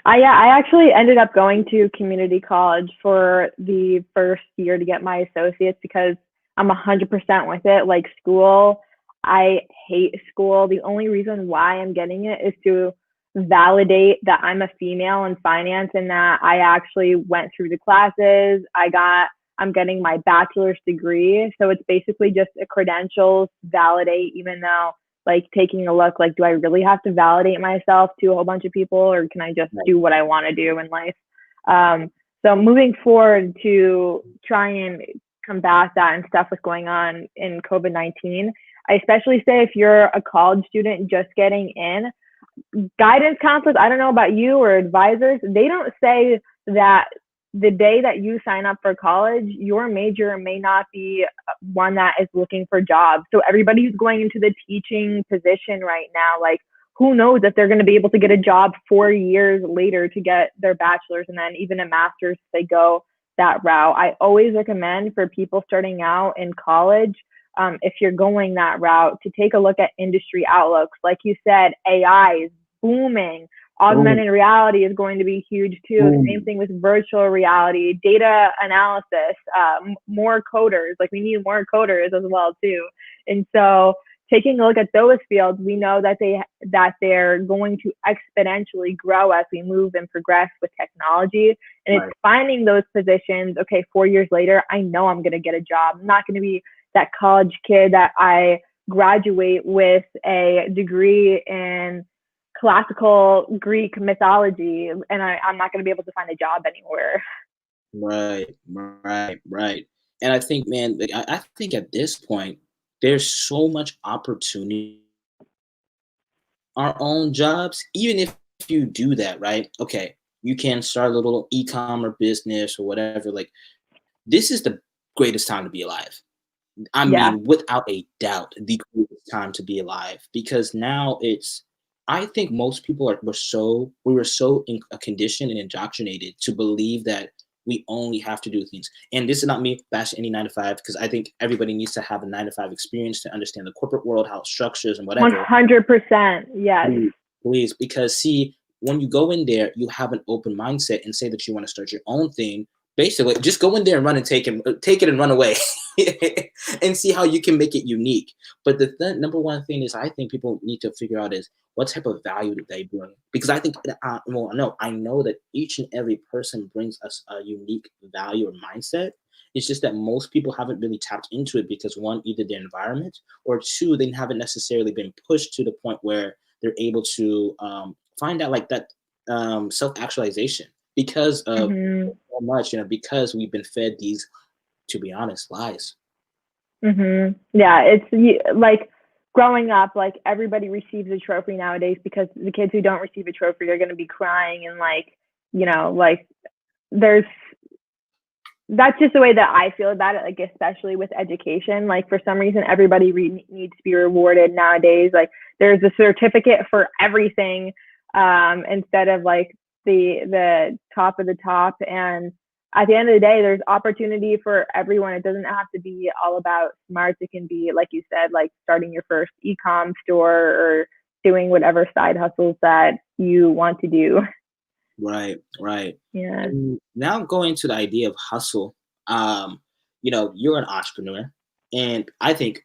I actually ended up going to community college for the first year to get my associates because I'm 100% with it. Like school, I hate school. The only reason why I'm getting it is to validate that I'm a female in finance and that I actually went through the classes. I'm getting my bachelor's degree. So it's basically just a credentials validate, even though like taking a look, like, do I really have to validate myself to a whole bunch of people, or can I just Right. do what I want to do in life? So moving forward to try and combat that and stuff that's going on in COVID-19, I especially say if you're a college student just getting in, guidance counselors, I don't know about you, or advisors, they don't say that the day that you sign up for college, your major may not be one that is looking for jobs. So everybody's going into the teaching position right now. Like, who knows if they're going to be able to get a job 4 years later to get their bachelor's and then even a master's if they go that route. I always recommend for people starting out in college, if you're going that route, to take a look at industry outlooks. Like you said, AI is booming. Boom. Augmented reality is going to be huge too. Same Boom. thing with virtual reality, data analysis, more coders. Like we need more coders as well too. And so taking a look at those fields, we know that they're going to exponentially grow as we move and progress with technology. And it's Right. finding those positions. Okay, 4 years later, I know I'm going to get a job. I'm not going to be that college kid that I graduate with a degree in classical Greek mythology and I'm not going to be able to find a job anywhere. Right. Right. Right. And I think, man, like, I think at this point, there's so much opportunity our own jobs, even if you do that, right? Okay, you can start a little e-commerce business or whatever. Like, this is the greatest time to be alive. I Yeah, mean, without a doubt, the greatest time to be alive because now it's. I think most people we were so conditioned and indoctrinated to believe that we only have to do things. And this is not me bashing any 9 to 5 because I think everybody needs to have a 9 to 5 experience to understand the corporate world, how it structures and whatever. 100%. Yes. Please, please, because see, when you go in there, you have an open mindset and say that you want to start your own thing. Basically, just go in there and run and take it and run away, and see how you can make it unique. But the number one thing is, I think people need to figure out is what type of value do they bring? Because I think, well, no, I know that each and every person brings us a unique value or mindset. It's just that most people haven't really tapped into it because one, either their environment, or two, they haven't necessarily been pushed to the point where they're able to find out like that self-actualization because of Mhm. so much, because we've been fed these, to be honest, lies. Yeah, like growing up, like everybody receives a trophy nowadays because the kids who don't receive a trophy are going to be crying and like, like there's that's just the way that I feel about it, like especially with education. Like for some reason, everybody needs to be rewarded nowadays. Like there's a certificate for everything, instead of like the top of the top. And at the end of the day, there's opportunity for everyone. It doesn't have to be all about smarts. It can be, like you said, like starting your first e-com store or doing whatever side hustles that you want to do. Right, right. Yeah. And now going to the idea of hustle, you're an entrepreneur, and I think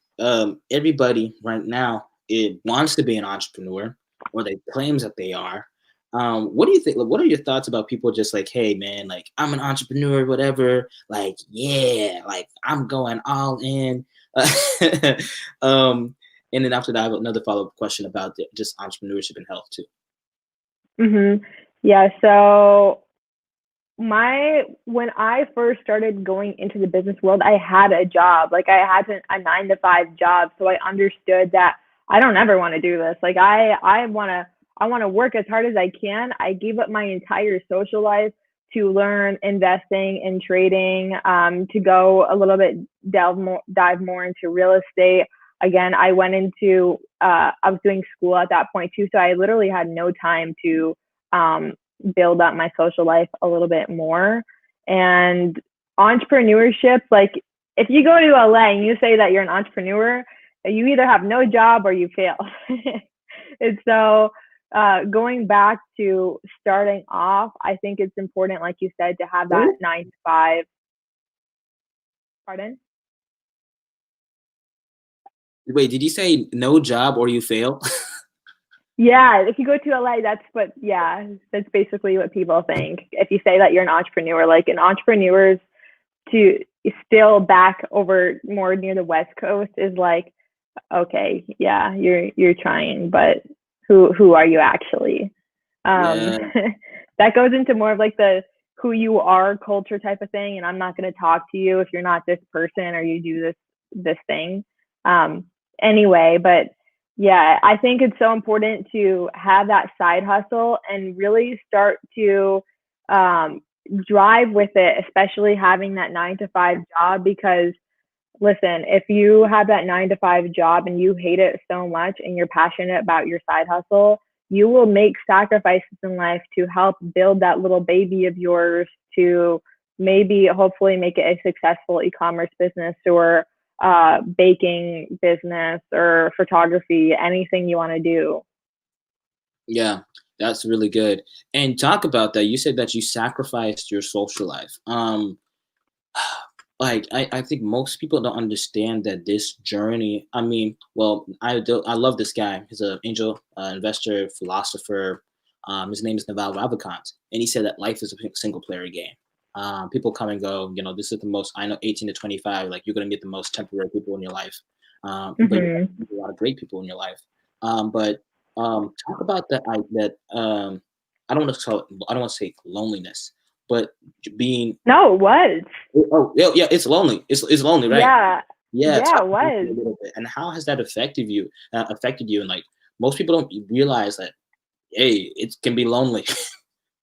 everybody right now it wants to be an entrepreneur, or they claims that they are. What do you think? Like, what are your thoughts about people just like, hey man, like I'm an entrepreneur, whatever. Like, yeah, like I'm going all in. um, and then after that, I have another follow up question about just entrepreneurship and health too. Mhm. Yeah, so my when I first started going into the business world, I had a job. Like I had a 9 to 5 job, so I understood that I don't ever want to do this. Like I want to work as hard as I can. I gave up my entire social life to learn investing and trading, to go a little bit dive more into real estate. Again, I went into I was doing school at that point too, so I literally had no time to um, build up my social life a little bit more. And entrepreneurship, like if you go to LA and you say that you're an entrepreneur, you either have no job or you fail. And so going back to starting off, I think it's important, like you said, to have that 9 to 5. Pardon? Wait, did you say no job or you fail? Yeah, if you go to LA, that's basically what people think. If you say that you're an entrepreneur, like an entrepreneur's to still back over more near the West Coast is like, okay, yeah, you're trying, but who are you actually? Um, Yeah, that goes into more of like the who you are culture type of thing, and I'm not going to talk to you if you're not this person or you do this thing. Um, anyway, but yeah, I think it's so important to have that side hustle and really start to um, drive with it, especially having that 9 to 5 job. Because listen, if you have that 9 to 5 job and you hate it so much and you're passionate about your side hustle, you will make sacrifices in life to help build that little baby of yours to maybe hopefully make it a successful e-commerce business or baking business or photography, anything you want to do. yeah, that's really good. And talk about that. You said that you sacrificed your social life. Like I think most people don't understand that this journey. I mean, well, I love this guy. He's an angel investor, philosopher. His name is Naval Ravikant, and he said that life is a single player game. People come and go. You know, this is the most. I know, 18 to 25. Like you're gonna get the most temporary people in your life, but you're gonna Mm-hmm. meet a lot of great people in your life. But talk about I don't want to call it. I don't want to say loneliness, but being No, it was. oh, yeah, yeah, it's lonely. It's lonely, right? Yeah. Yeah, Yeah, talk it about that a was. little bit. And how has that affected you? And like most people don't realize that, hey, it can be lonely.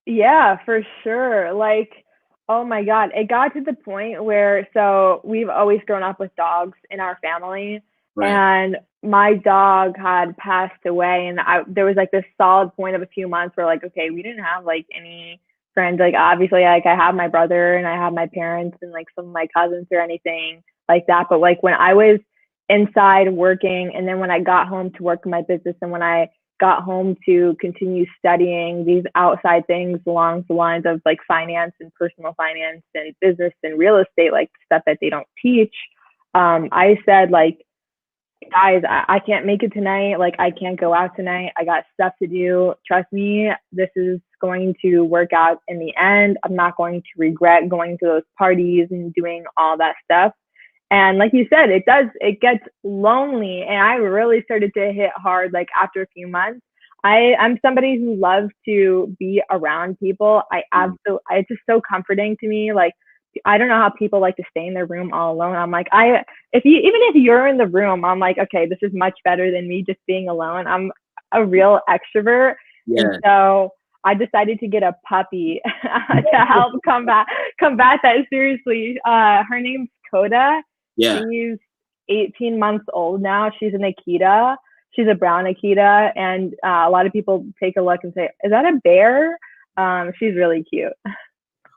Yeah, for sure. Like, oh my God, it got to the point where, so we've always grown up with dogs in our family, Right. and my dog had passed away, and there was like this solid point of a few months where like, okay, we didn't have like any friends. Like, obviously, like I have my brother and I have my parents and like some of my cousins or anything like that. But like when I was inside working, and then when I got home to work in my business, and when I got home to continue studying these outside things along the lines of like finance and personal finance and business and real estate, like stuff that they don't teach. I said, like, guys, I can't make it tonight. Like, I can't go out tonight. I got stuff to do. Trust me, this is going to work out in the end. I'm not going to regret going to those parties and doing all that stuff. And like you said, it gets lonely. And I really started to hit hard like after a few months. I'm somebody who loves to be around people. It's just so comforting to me. Like, I don't know how people like to stay in their room all alone. I'm like, even if you're in the room, I'm like, okay, this is much better than me just being alone. I'm a real extrovert. And Yeah. so I decided to get a puppy to help combat that. Seriously, her name's Coda. Yeah. She's 18 months old now. She's an Akita. She's a brown Akita, and a lot of people take a look and say, "Is that a bear?" She's really cute.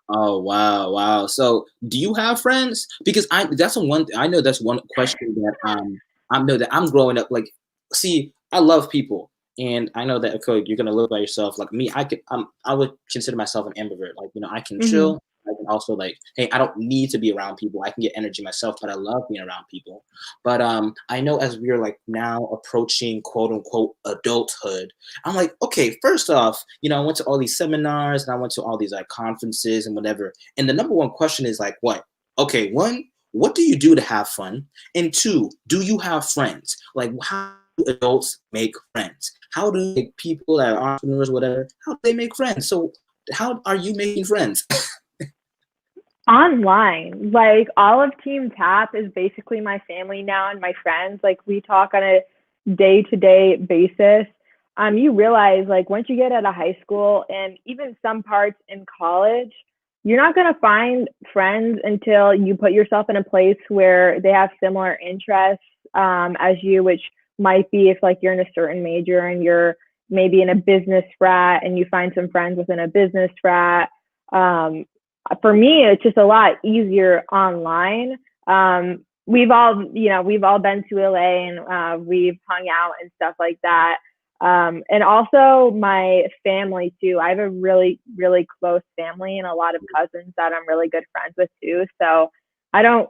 Oh wow, wow. So do you have friends? Because I know that's one question that I know that I'm growing up like see, I love people and I know that okay, you're gonna live by yourself. Like me, I would consider myself an ambivert. Like, I can Hmm. chill. I can also like, hey, I don't need to be around people. I can get energy myself, but I love being around people. But I know as we're like now approaching quote unquote adulthood, I'm like, okay, first off, I went to all these seminars and I went to all these like conferences and whatever. And the number one question is like, what? Okay, one, what do you do to have fun? And two, do you have friends? Like, how do adults make friends? How do like, people that are entrepreneurs, whatever, how do they make friends? So, how are you making friends? Online, like all of Team Tap is basically my family now and my friends. Like we talk on a day to day basis. You realize like once you get out of high school and even some parts in college, you're not gonna find friends until you put yourself in a place where they have similar interests as you, which might be if like you're in a certain major and you're maybe in a business frat and you find some friends within a business frat. For me, it's just a lot easier online. We've all been to LA and we've hung out and stuff like that. And also my family too. I have a really, really close family and a lot of cousins that I'm really good friends with too. So I don't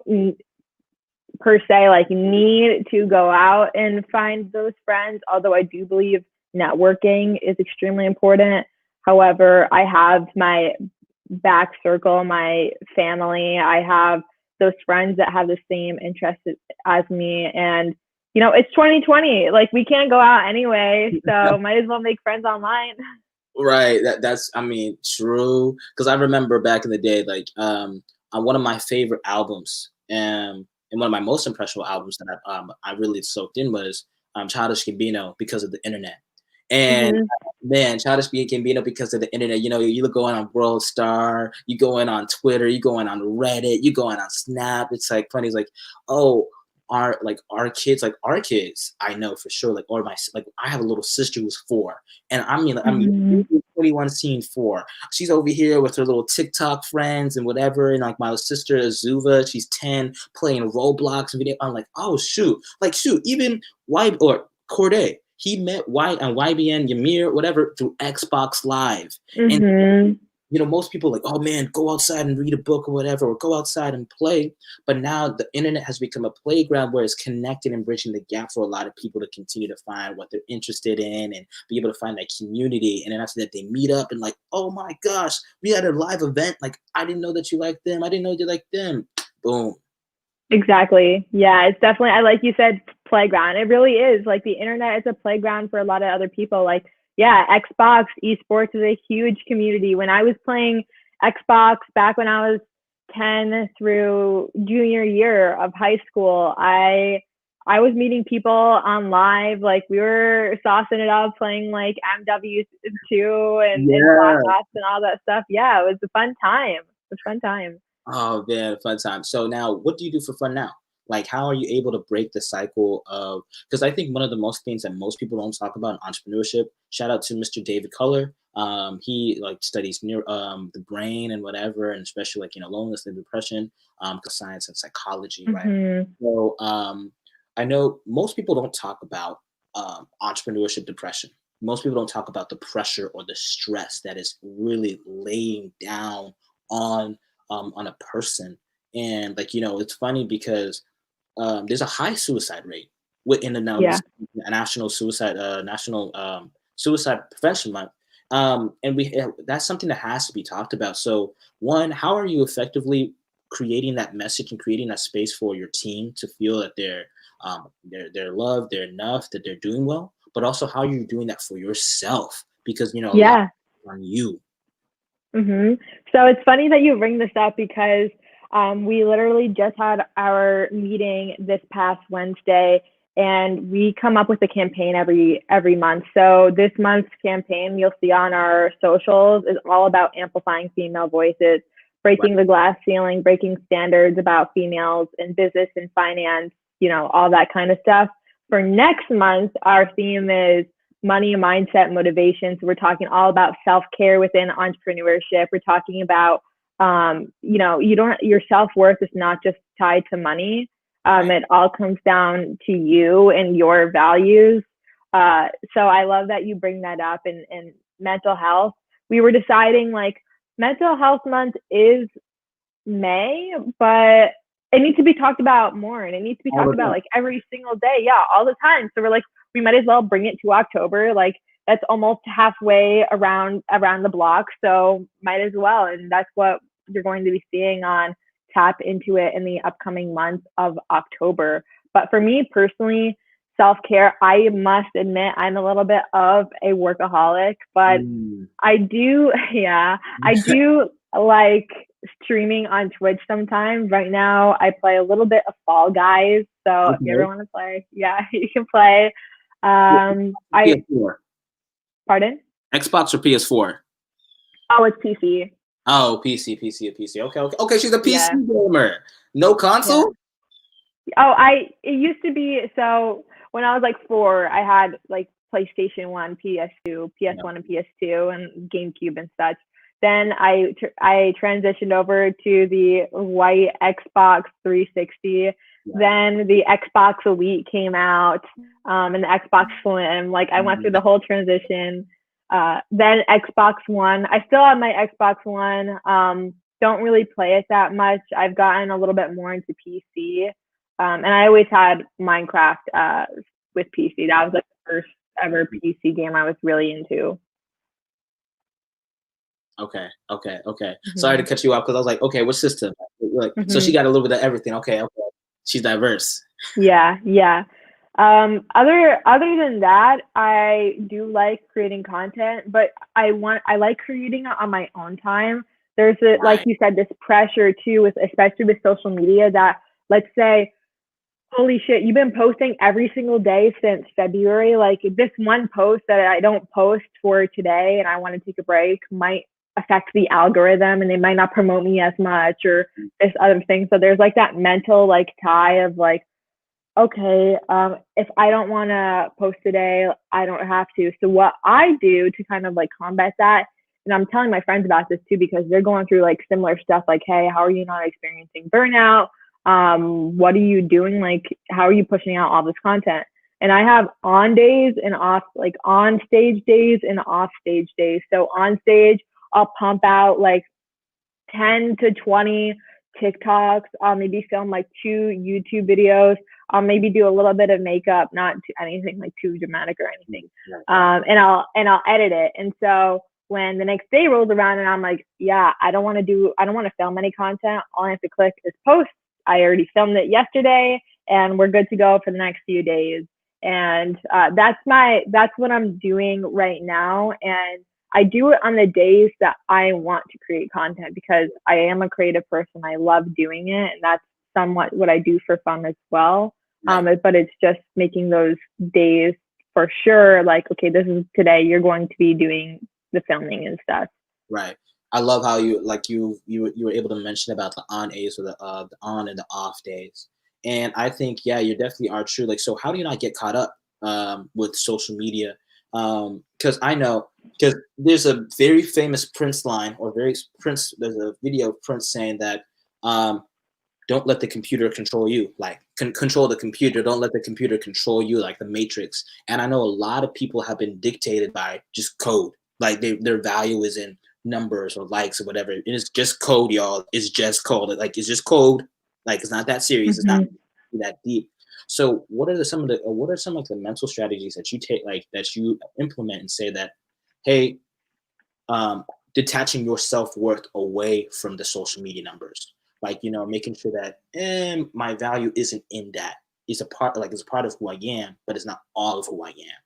per se like need to go out and find those friends, although I do believe networking is extremely important. However, I have my back circle, my family. I have those friends that have the same interests as me. And, it's 2020. Like, we can't go out anyway. So, might as well make friends online. Right. That's I mean true. Because I remember back in the day, like on one of my favorite albums, and one of my most impressionable albums that I really soaked in was Childish Gambino because of the internet. And Hmm. man, Childish Gambino because of the internet. You look going on World Star, you going on Twitter, you going on Reddit, you going on Snap. It's like funny. It's like, oh, our kids, I know for sure. Like, or my like, I have a little sister who's 4, and I mean, Hmm. 21 scene 4. She's over here with her little TikTok friends and whatever, and like my sister Azuva, she's 10, playing Roblox video. I'm like, oh shoot, even or Corday. He met White on YBN Ymir, whatever, through Xbox Live. And Hmm. most people are like, oh man, go outside and read a book or whatever, or go outside and play. But now the internet has become a playground where it's connecting and bridging the gap for a lot of people to continue to find what they're interested in and be able to find that community. And then after that, they meet up and like, oh my gosh, we had a live event. Like, I didn't know that you liked them. I didn't know you liked them. Boom. Exactly. Yeah, it's definitely, I like you said, playground. It really is. Like the internet is a playground for a lot of other people. Like, yeah, Xbox esports is a huge community. When I was playing Xbox back when I was 10 through junior year of high school, I was meeting people on live. Like we were saucing it up, playing like MW2 and Black Yeah. Ops and all that stuff. Yeah, it was a fun time. It was a fun time. Oh man, fun time. So now, what do you do for fun now? Like, how are you able to break the cycle of? Because I think one of the most things that most people don't talk about in entrepreneurship. Shout out to Mr. David Culler. He like studies near the brain and whatever, and especially like loneliness and depression, science and psychology, right? Hmm. So I know most people don't talk about entrepreneurship depression. Most people don't talk about the pressure or the stress that is really laying down on a person. And like it's funny because there's a high suicide rate within the now Yeah. national suicide prevention month. And that's something that has to be talked about. So one, how are you effectively creating that message and creating that space for your team to feel that they're loved, they're enough, that they're doing well, but also how you're doing that for yourself because a lot Yeah. on you. So it's funny that you bring this up because we literally just had our meeting this past Wednesday, and we come up with a campaign every month. So this month's campaign you'll see on our socials is all about amplifying female voices, Right. breaking the glass ceiling, breaking standards about females in business and finance, all that kind of stuff. For next month, our theme is money, mindset, motivation. So we're talking all about self care within entrepreneurship. We're talking about you know, your self-worth is not just tied to money. Right. It all comes down to you and your values. So I love that you bring that up, and mental health. We were deciding like mental health month is May, but it needs to be talked about more, and it needs to be All talked the about time. like every single day. Yeah, all the time. So we're like, we might as well bring it to October. Like that's almost halfway around the block. So might as well. And that's what you're going to be seeing on Tap Into It in the upcoming month of October. But for me personally, self-care, I must admit I'm a little bit of a workaholic, but Mm. I do, yeah, I do like streaming on Twitch sometimes. Right now, I play a little bit of Fall Guys. So if you ever Okay. want to play, yeah, you can play. I PS4. Pardon? Xbox or PS4? Oh, it's PC. Oh, PC. Okay, okay. Okay, she's a PC Yeah, gamer. No yeah. console? Oh, it used to be, so when I was like 4, I had like PlayStation 1, PS2, Yeah. PS1 and PS2 and GameCube and such. Then I transitioned over to the white Xbox 360. Right. Then the Xbox Elite came out, and the Xbox Slim. Like I went through the whole transition. Then Xbox One. I still have my Xbox One. Don't really play it that much. I've gotten a little bit more into PC. And I always had Minecraft with PC. That was like the first ever PC game I was really into. Okay, okay. Sorry to Mm-hmm. cut you off because I was like, okay, what system? Like, so she Mm-hmm. got a little bit of everything. Okay, okay. She's diverse. Yeah, yeah. Other than that, I do like creating content, but I like creating it on my own time. There's like Right. you said, this pressure too, with especially with social media that, let's say, holy shit, you've been posting every single day since February. Like this one post that I don't post for today and I want to take a break might affect the algorithm and they might not promote me as much or this other thing. So there's like that mental like tie of like, okay, if I don't want to post today, I don't have to. So what I do to kind of like combat that, and I'm telling my friends about this too because they're going through like similar stuff. Like, hey, how are you not experiencing burnout? What are you doing? Like, how are you pushing out all this content? And I have on days and off, like on stage days and off stage days. So on stage, I'll pump out like 10 to 20 TikToks. I'll maybe film like 2 YouTube videos. I'll maybe do a little bit of makeup, not anything like too dramatic or anything. And I'll edit it. And so when the next day rolls around and I'm like, yeah, I don't want to film any content. All I have to click is post. I already filmed it yesterday, and we're good to go for the next few days. And that's what I'm doing right now. And I do it on the days that I want to create content because I am a creative person. I love doing it, and that's somewhat what I do for fun as well. Right. But it's just making those days for sure. Like, okay, this is today. You're going to be doing the filming and stuff. Right. I love how you were able to mention about the on days or the on and the off days. And I think yeah, you definitely are true. Like, so how do you not get caught up with social media? Because I know because there's a very famous Prince line or very Prince. There's a video of Prince saying that don't let the computer control you. Like control the computer. Don't let the computer control you. Like the Matrix. And I know a lot of people have been dictated by just code. Like their value is in numbers or likes or whatever. And it's just code, y'all. It's just code. Like it's just code. Like it's not that serious. It's not Mm-hmm. that deep. So what are some of the mental strategies that you take like that you implement and say that, hey, detaching your self-worth away from the social media numbers, like making sure that my value isn't in that. It's a part of who I am, but it's not all of who I am.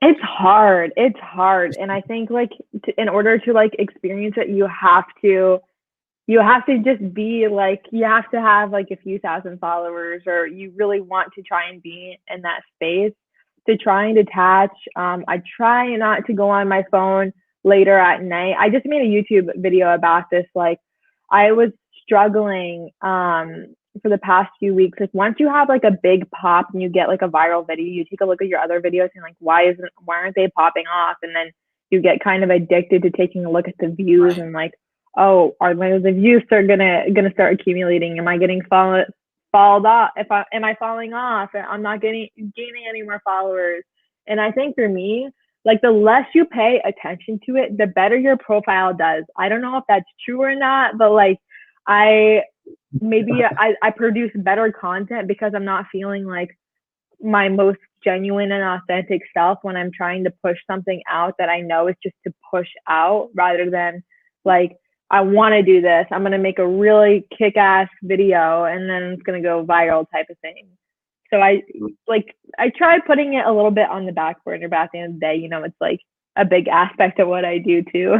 It's hard. It's hard. And I think like in order to like experience it, you have to just be like, you have to have like a few thousand followers, or you really want to try and be in that space to try and detach. I try not to go on my phone later at night. I just made a YouTube video about this. Like I was struggling for the past few weeks. Like once you have like a big pop and you get like a viral video, you take a look at your other videos and like, why aren't they popping off? And then you get kind of addicted to taking a look at the views Right. and like, oh, are the views are gonna start accumulating? Am I getting fall off? If I am I falling off? I'm not gaining any more followers. And I think for me, like the less you pay attention to it, the better your profile does. I don't know if that's true or not, but like I I produce better content because I'm not feeling like my most genuine and authentic self when I'm trying to push something out that I know is just to push out rather than like, I want to do this. I'm going to make a really kick ass video and then it's going to go viral type of thing. So I try putting it a little bit on the back burner, but at the end of the day, it's like a big aspect of what I do too.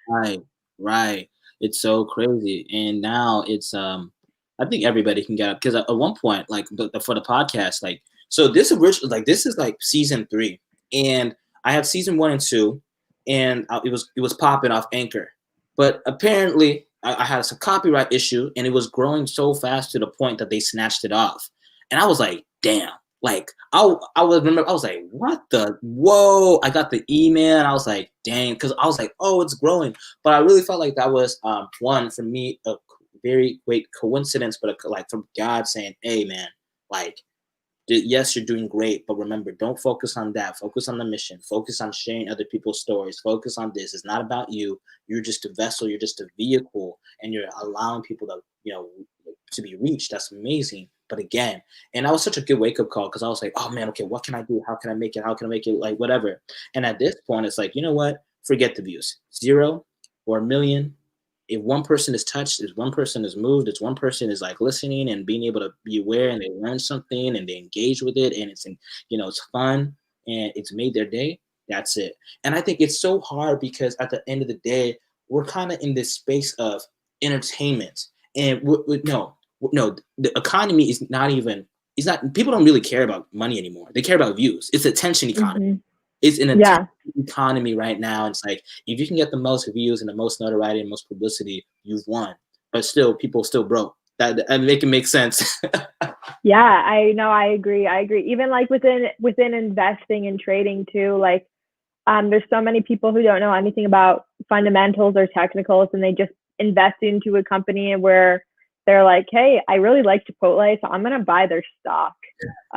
Right, right. It's so crazy, and now it's I think everybody can get up because at one point, like for the podcast, like so this original like this is like season 3, and I have season 1 and 2, and it was popping off Anchor, but apparently I had some copyright issue, and it was growing so fast to the point that they snatched it off, and I was like, damn. Like I was like, what the whoa? I got the email and I was like, dang, because I was like, oh, it's growing. But I really felt like that was one for me a very great coincidence, but like from God saying, hey man, like yes, you're doing great, but remember, don't focus on that. Focus on the mission. Focus on sharing other people's stories. Focus on this. It's not about you. You're just a vessel. You're just a vehicle, and you're allowing people to, to be reached. That's amazing. But again, and that was such a good wake up call because I was like, oh man, okay, what can I do? How can I make it? How can I make it? Like whatever. And at this point, it's like, you know what? Forget the views. 0 or a million, if one person is touched, if one person is moved, if one person is like listening and being able to be aware and they learn something and they engage with it and it's fun and it's made their day, that's it. And I think it's so hard because at the end of the day, we're kind of in this space of entertainment and no, the economy is not even, it's not, people don't really care about money anymore. They care about views. It's attention economy. Mm-hmm. It's an Yeah. economy right now. It's like if you can get the most views and the most notoriety and most publicity, you've won. But still, people still broke. That and make it make sense. Yeah, I know. I agree. I agree. Even like within investing and trading too, like there's so many people who don't know anything about fundamentals or technicals, and they just invest into a company where they're like, "Hey, I really like Chipotle, so I'm gonna buy their stock."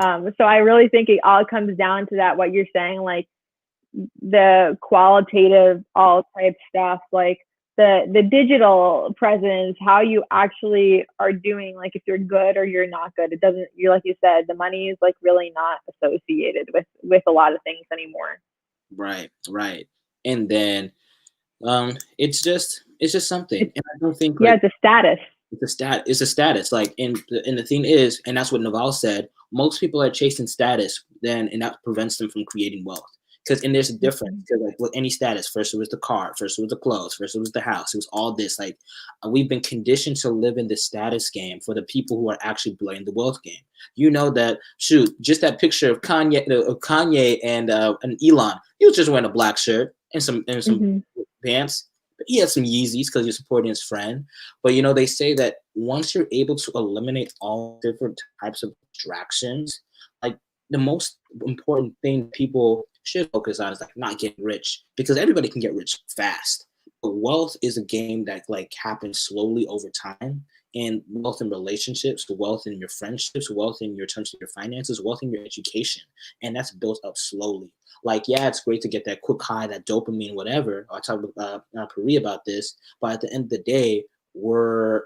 So I really think it all comes down to that. What you're saying, like the qualitative all type stuff, like the digital presence, how you actually are doing, like if you're good or you're not good. It doesn't, you like you said, the money is like really not associated with a lot of things anymore. Right, right. And then it's just something. It's, And I don't think yeah, like it's a status. it's a status. Like and the thing is, and that's what Naval said, most people are chasing status then and that prevents them from creating wealth. Because and there's a difference Mm-hmm. because like with any status, first it was the car, first it was the clothes, first it was the house, it was all this. Like we've been conditioned to live in the status game for the people who are actually playing the wealth game. You know that shoot, just that picture of Kanye and Elon, he was just wearing a black shirt and some Mm-hmm. pants. He had some Yeezys because he's supporting his friend. But they say that once you're able to eliminate all different types of distractions, like the most important thing people should focus on is like not getting rich because everybody can get rich fast. But wealth is a game that like happens slowly over time. And wealth in relationships, wealth in your friendships, wealth in your terms of your finances, wealth in your education, and that's built up slowly. Like, yeah, it's great to get that quick high, that dopamine, whatever. I talked with Puri about this, but at the end of the day, we're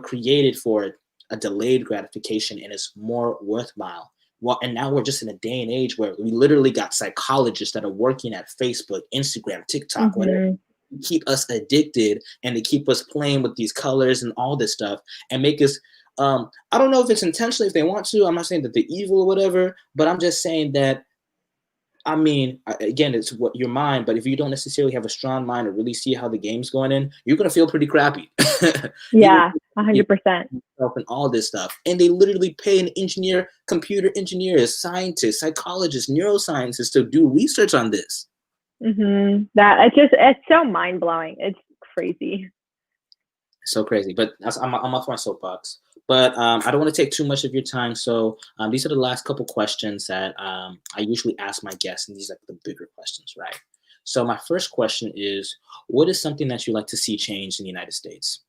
created for a delayed gratification, and it's more worthwhile. Well, and now we're just in a day and age where we literally got psychologists that are working at Facebook, Instagram, TikTok, whatever, Mm-hmm. keep us addicted and to keep us playing with these colors and all this stuff and make us I don't know if it's intentionally if they want to. I'm not saying that they're evil or whatever, but I'm just saying that I mean, again, it's what your mind, but if you don't necessarily have a strong mind or really see how the game's going in, you're gonna feel pretty crappy. You're Yeah, gonna 100%. and all this stuff. And they literally pay an engineer, computer engineers, scientists, psychologists, neuroscientists to do research on this. Mm-hmm. That it's so mind blowing. It's crazy. So crazy, but I'm off my soapbox. But I don't want to take too much of your time. So these are the last couple questions that I usually ask my guests, and these are the bigger questions, right? So my first question is, what is something that you like to see change in the United States?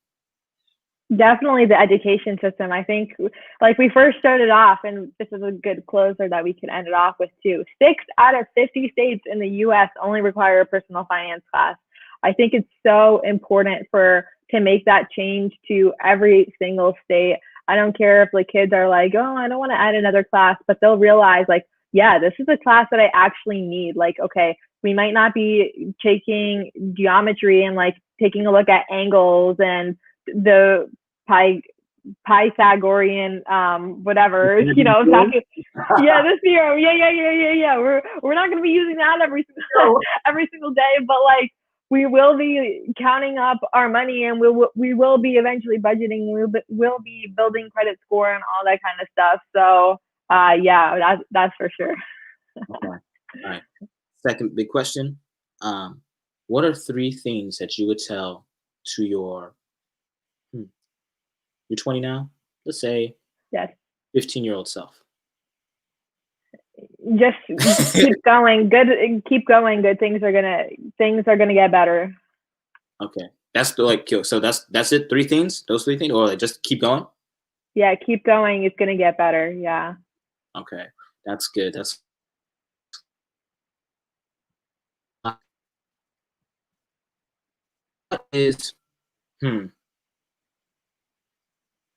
Definitely the education system. I think, like we first started off, and this is a good closer that we can end it off with too. 6 out of 50 states in the U.S. only require a personal finance class. I think it's so important for to make that change to every single state. I don't care if the kids are like, oh, I don't want to add another class, but they'll realize like, yeah, this is a class that I actually need. Like, okay, we might not be taking geometry and like taking a look at angles and the Py- Pythagorean whatever, you know, yeah, this year, yeah. We're not gonna be using that every single day, but like we will be counting up our money and we will be eventually budgeting. We'll be building credit score and all that kind of stuff. So yeah, that's for sure. Okay. All right. Second big question. Um, what are three things that you would tell to your hmm, you're 20 now? Let's say Yes, 15-year-old self. just keep going. Keep going. Things are gonna get better. Okay. That's the like so that's it. Three things? Those three things? Or like just keep going? Yeah, keep going. It's gonna get better. Yeah. Okay. That's good. That's what is hmm.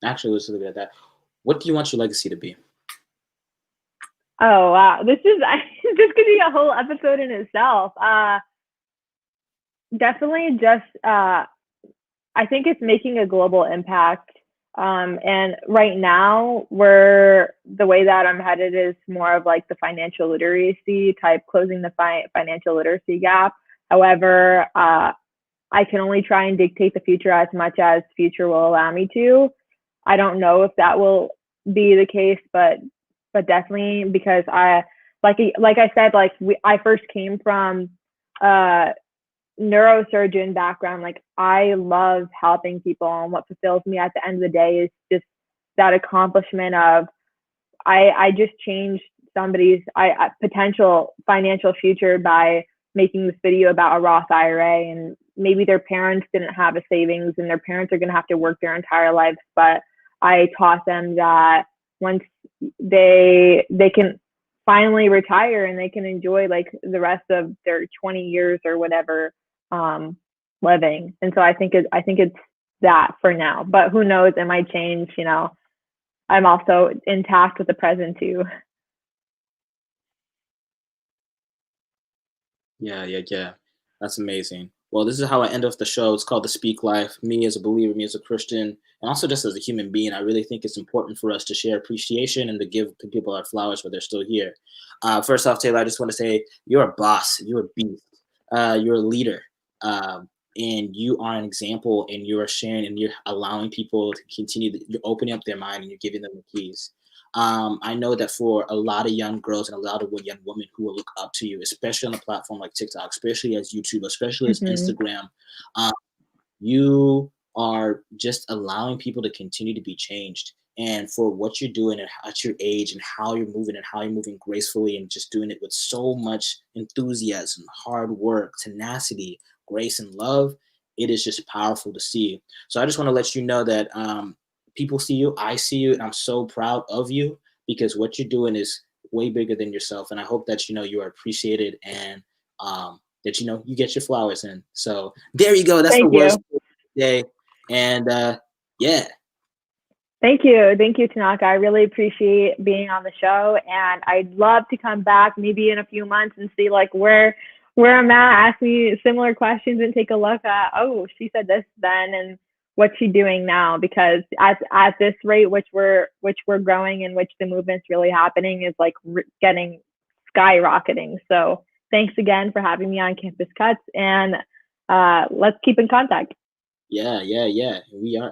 Actually, let's leave it at that. What do you want your legacy to be? Oh wow, this is this could be a whole episode in itself. Definitely just I think it's making a global impact. And right now, we're the way that I'm headed is more of like the financial literacy type, closing the financial literacy gap. However, I can only try and dictate the future as much as future will allow me to. I don't know if that will be the case, but definitely because like I said, I first came from uh neurosurgeon background. Like I love helping people, and what fulfills me at the end of the day is just that accomplishment of I just changed somebody's potential financial future by making this video about a Roth IRA, and maybe their parents didn't have a savings and their parents are going to have to work their entire lives, but I taught them that once they can finally retire and they can enjoy like the rest of their 20 years or whatever um living. And so I think it's that for now, but who knows, it might change, you know. I'm also intact with the present too. Yeah, yeah, yeah. That's amazing. Well, this is how I end off the show. It's called The Speak Life. Me as a believer, me as a Christian, and also just as a human being, I really think it's important for us to share appreciation and to give people our flowers while they're still here. First off, Taylor, I just want to say you're a boss. You're a beast. You're a leader. And you are an example, and you are sharing and you're allowing people to continue. You're opening up their mind and you're giving them the keys. I know that for a lot of young girls and a lot of young women who will look up to you, especially on a platform like TikTok, especially as YouTube, especially as Mm-hmm. Instagram, um, you are just allowing people to continue to be changed. And for what you're doing at your age and how you're moving gracefully and just doing it with so much enthusiasm, hard work, tenacity, grace, and love, it is just powerful to see. So I just want to let you know that people see you, I see you, and I'm so proud of you because what you're doing is way bigger than yourself. And I hope that you are appreciated and that you get your flowers in. So there you go. That's the Thank words you. for today. And yeah, Thank you, Tanaka. I really appreciate being on the show, and I'd love to come back maybe in a few months and see like where I'm at. Ask me similar questions and take a look at, oh, she said this then, and what's she doing now? Because at this rate, which we're growing and which the movement's really happening, is like getting skyrocketing. So thanks again for having me on Campus Cuts, and let's keep in contact. yeah, yeah, yeah. We are.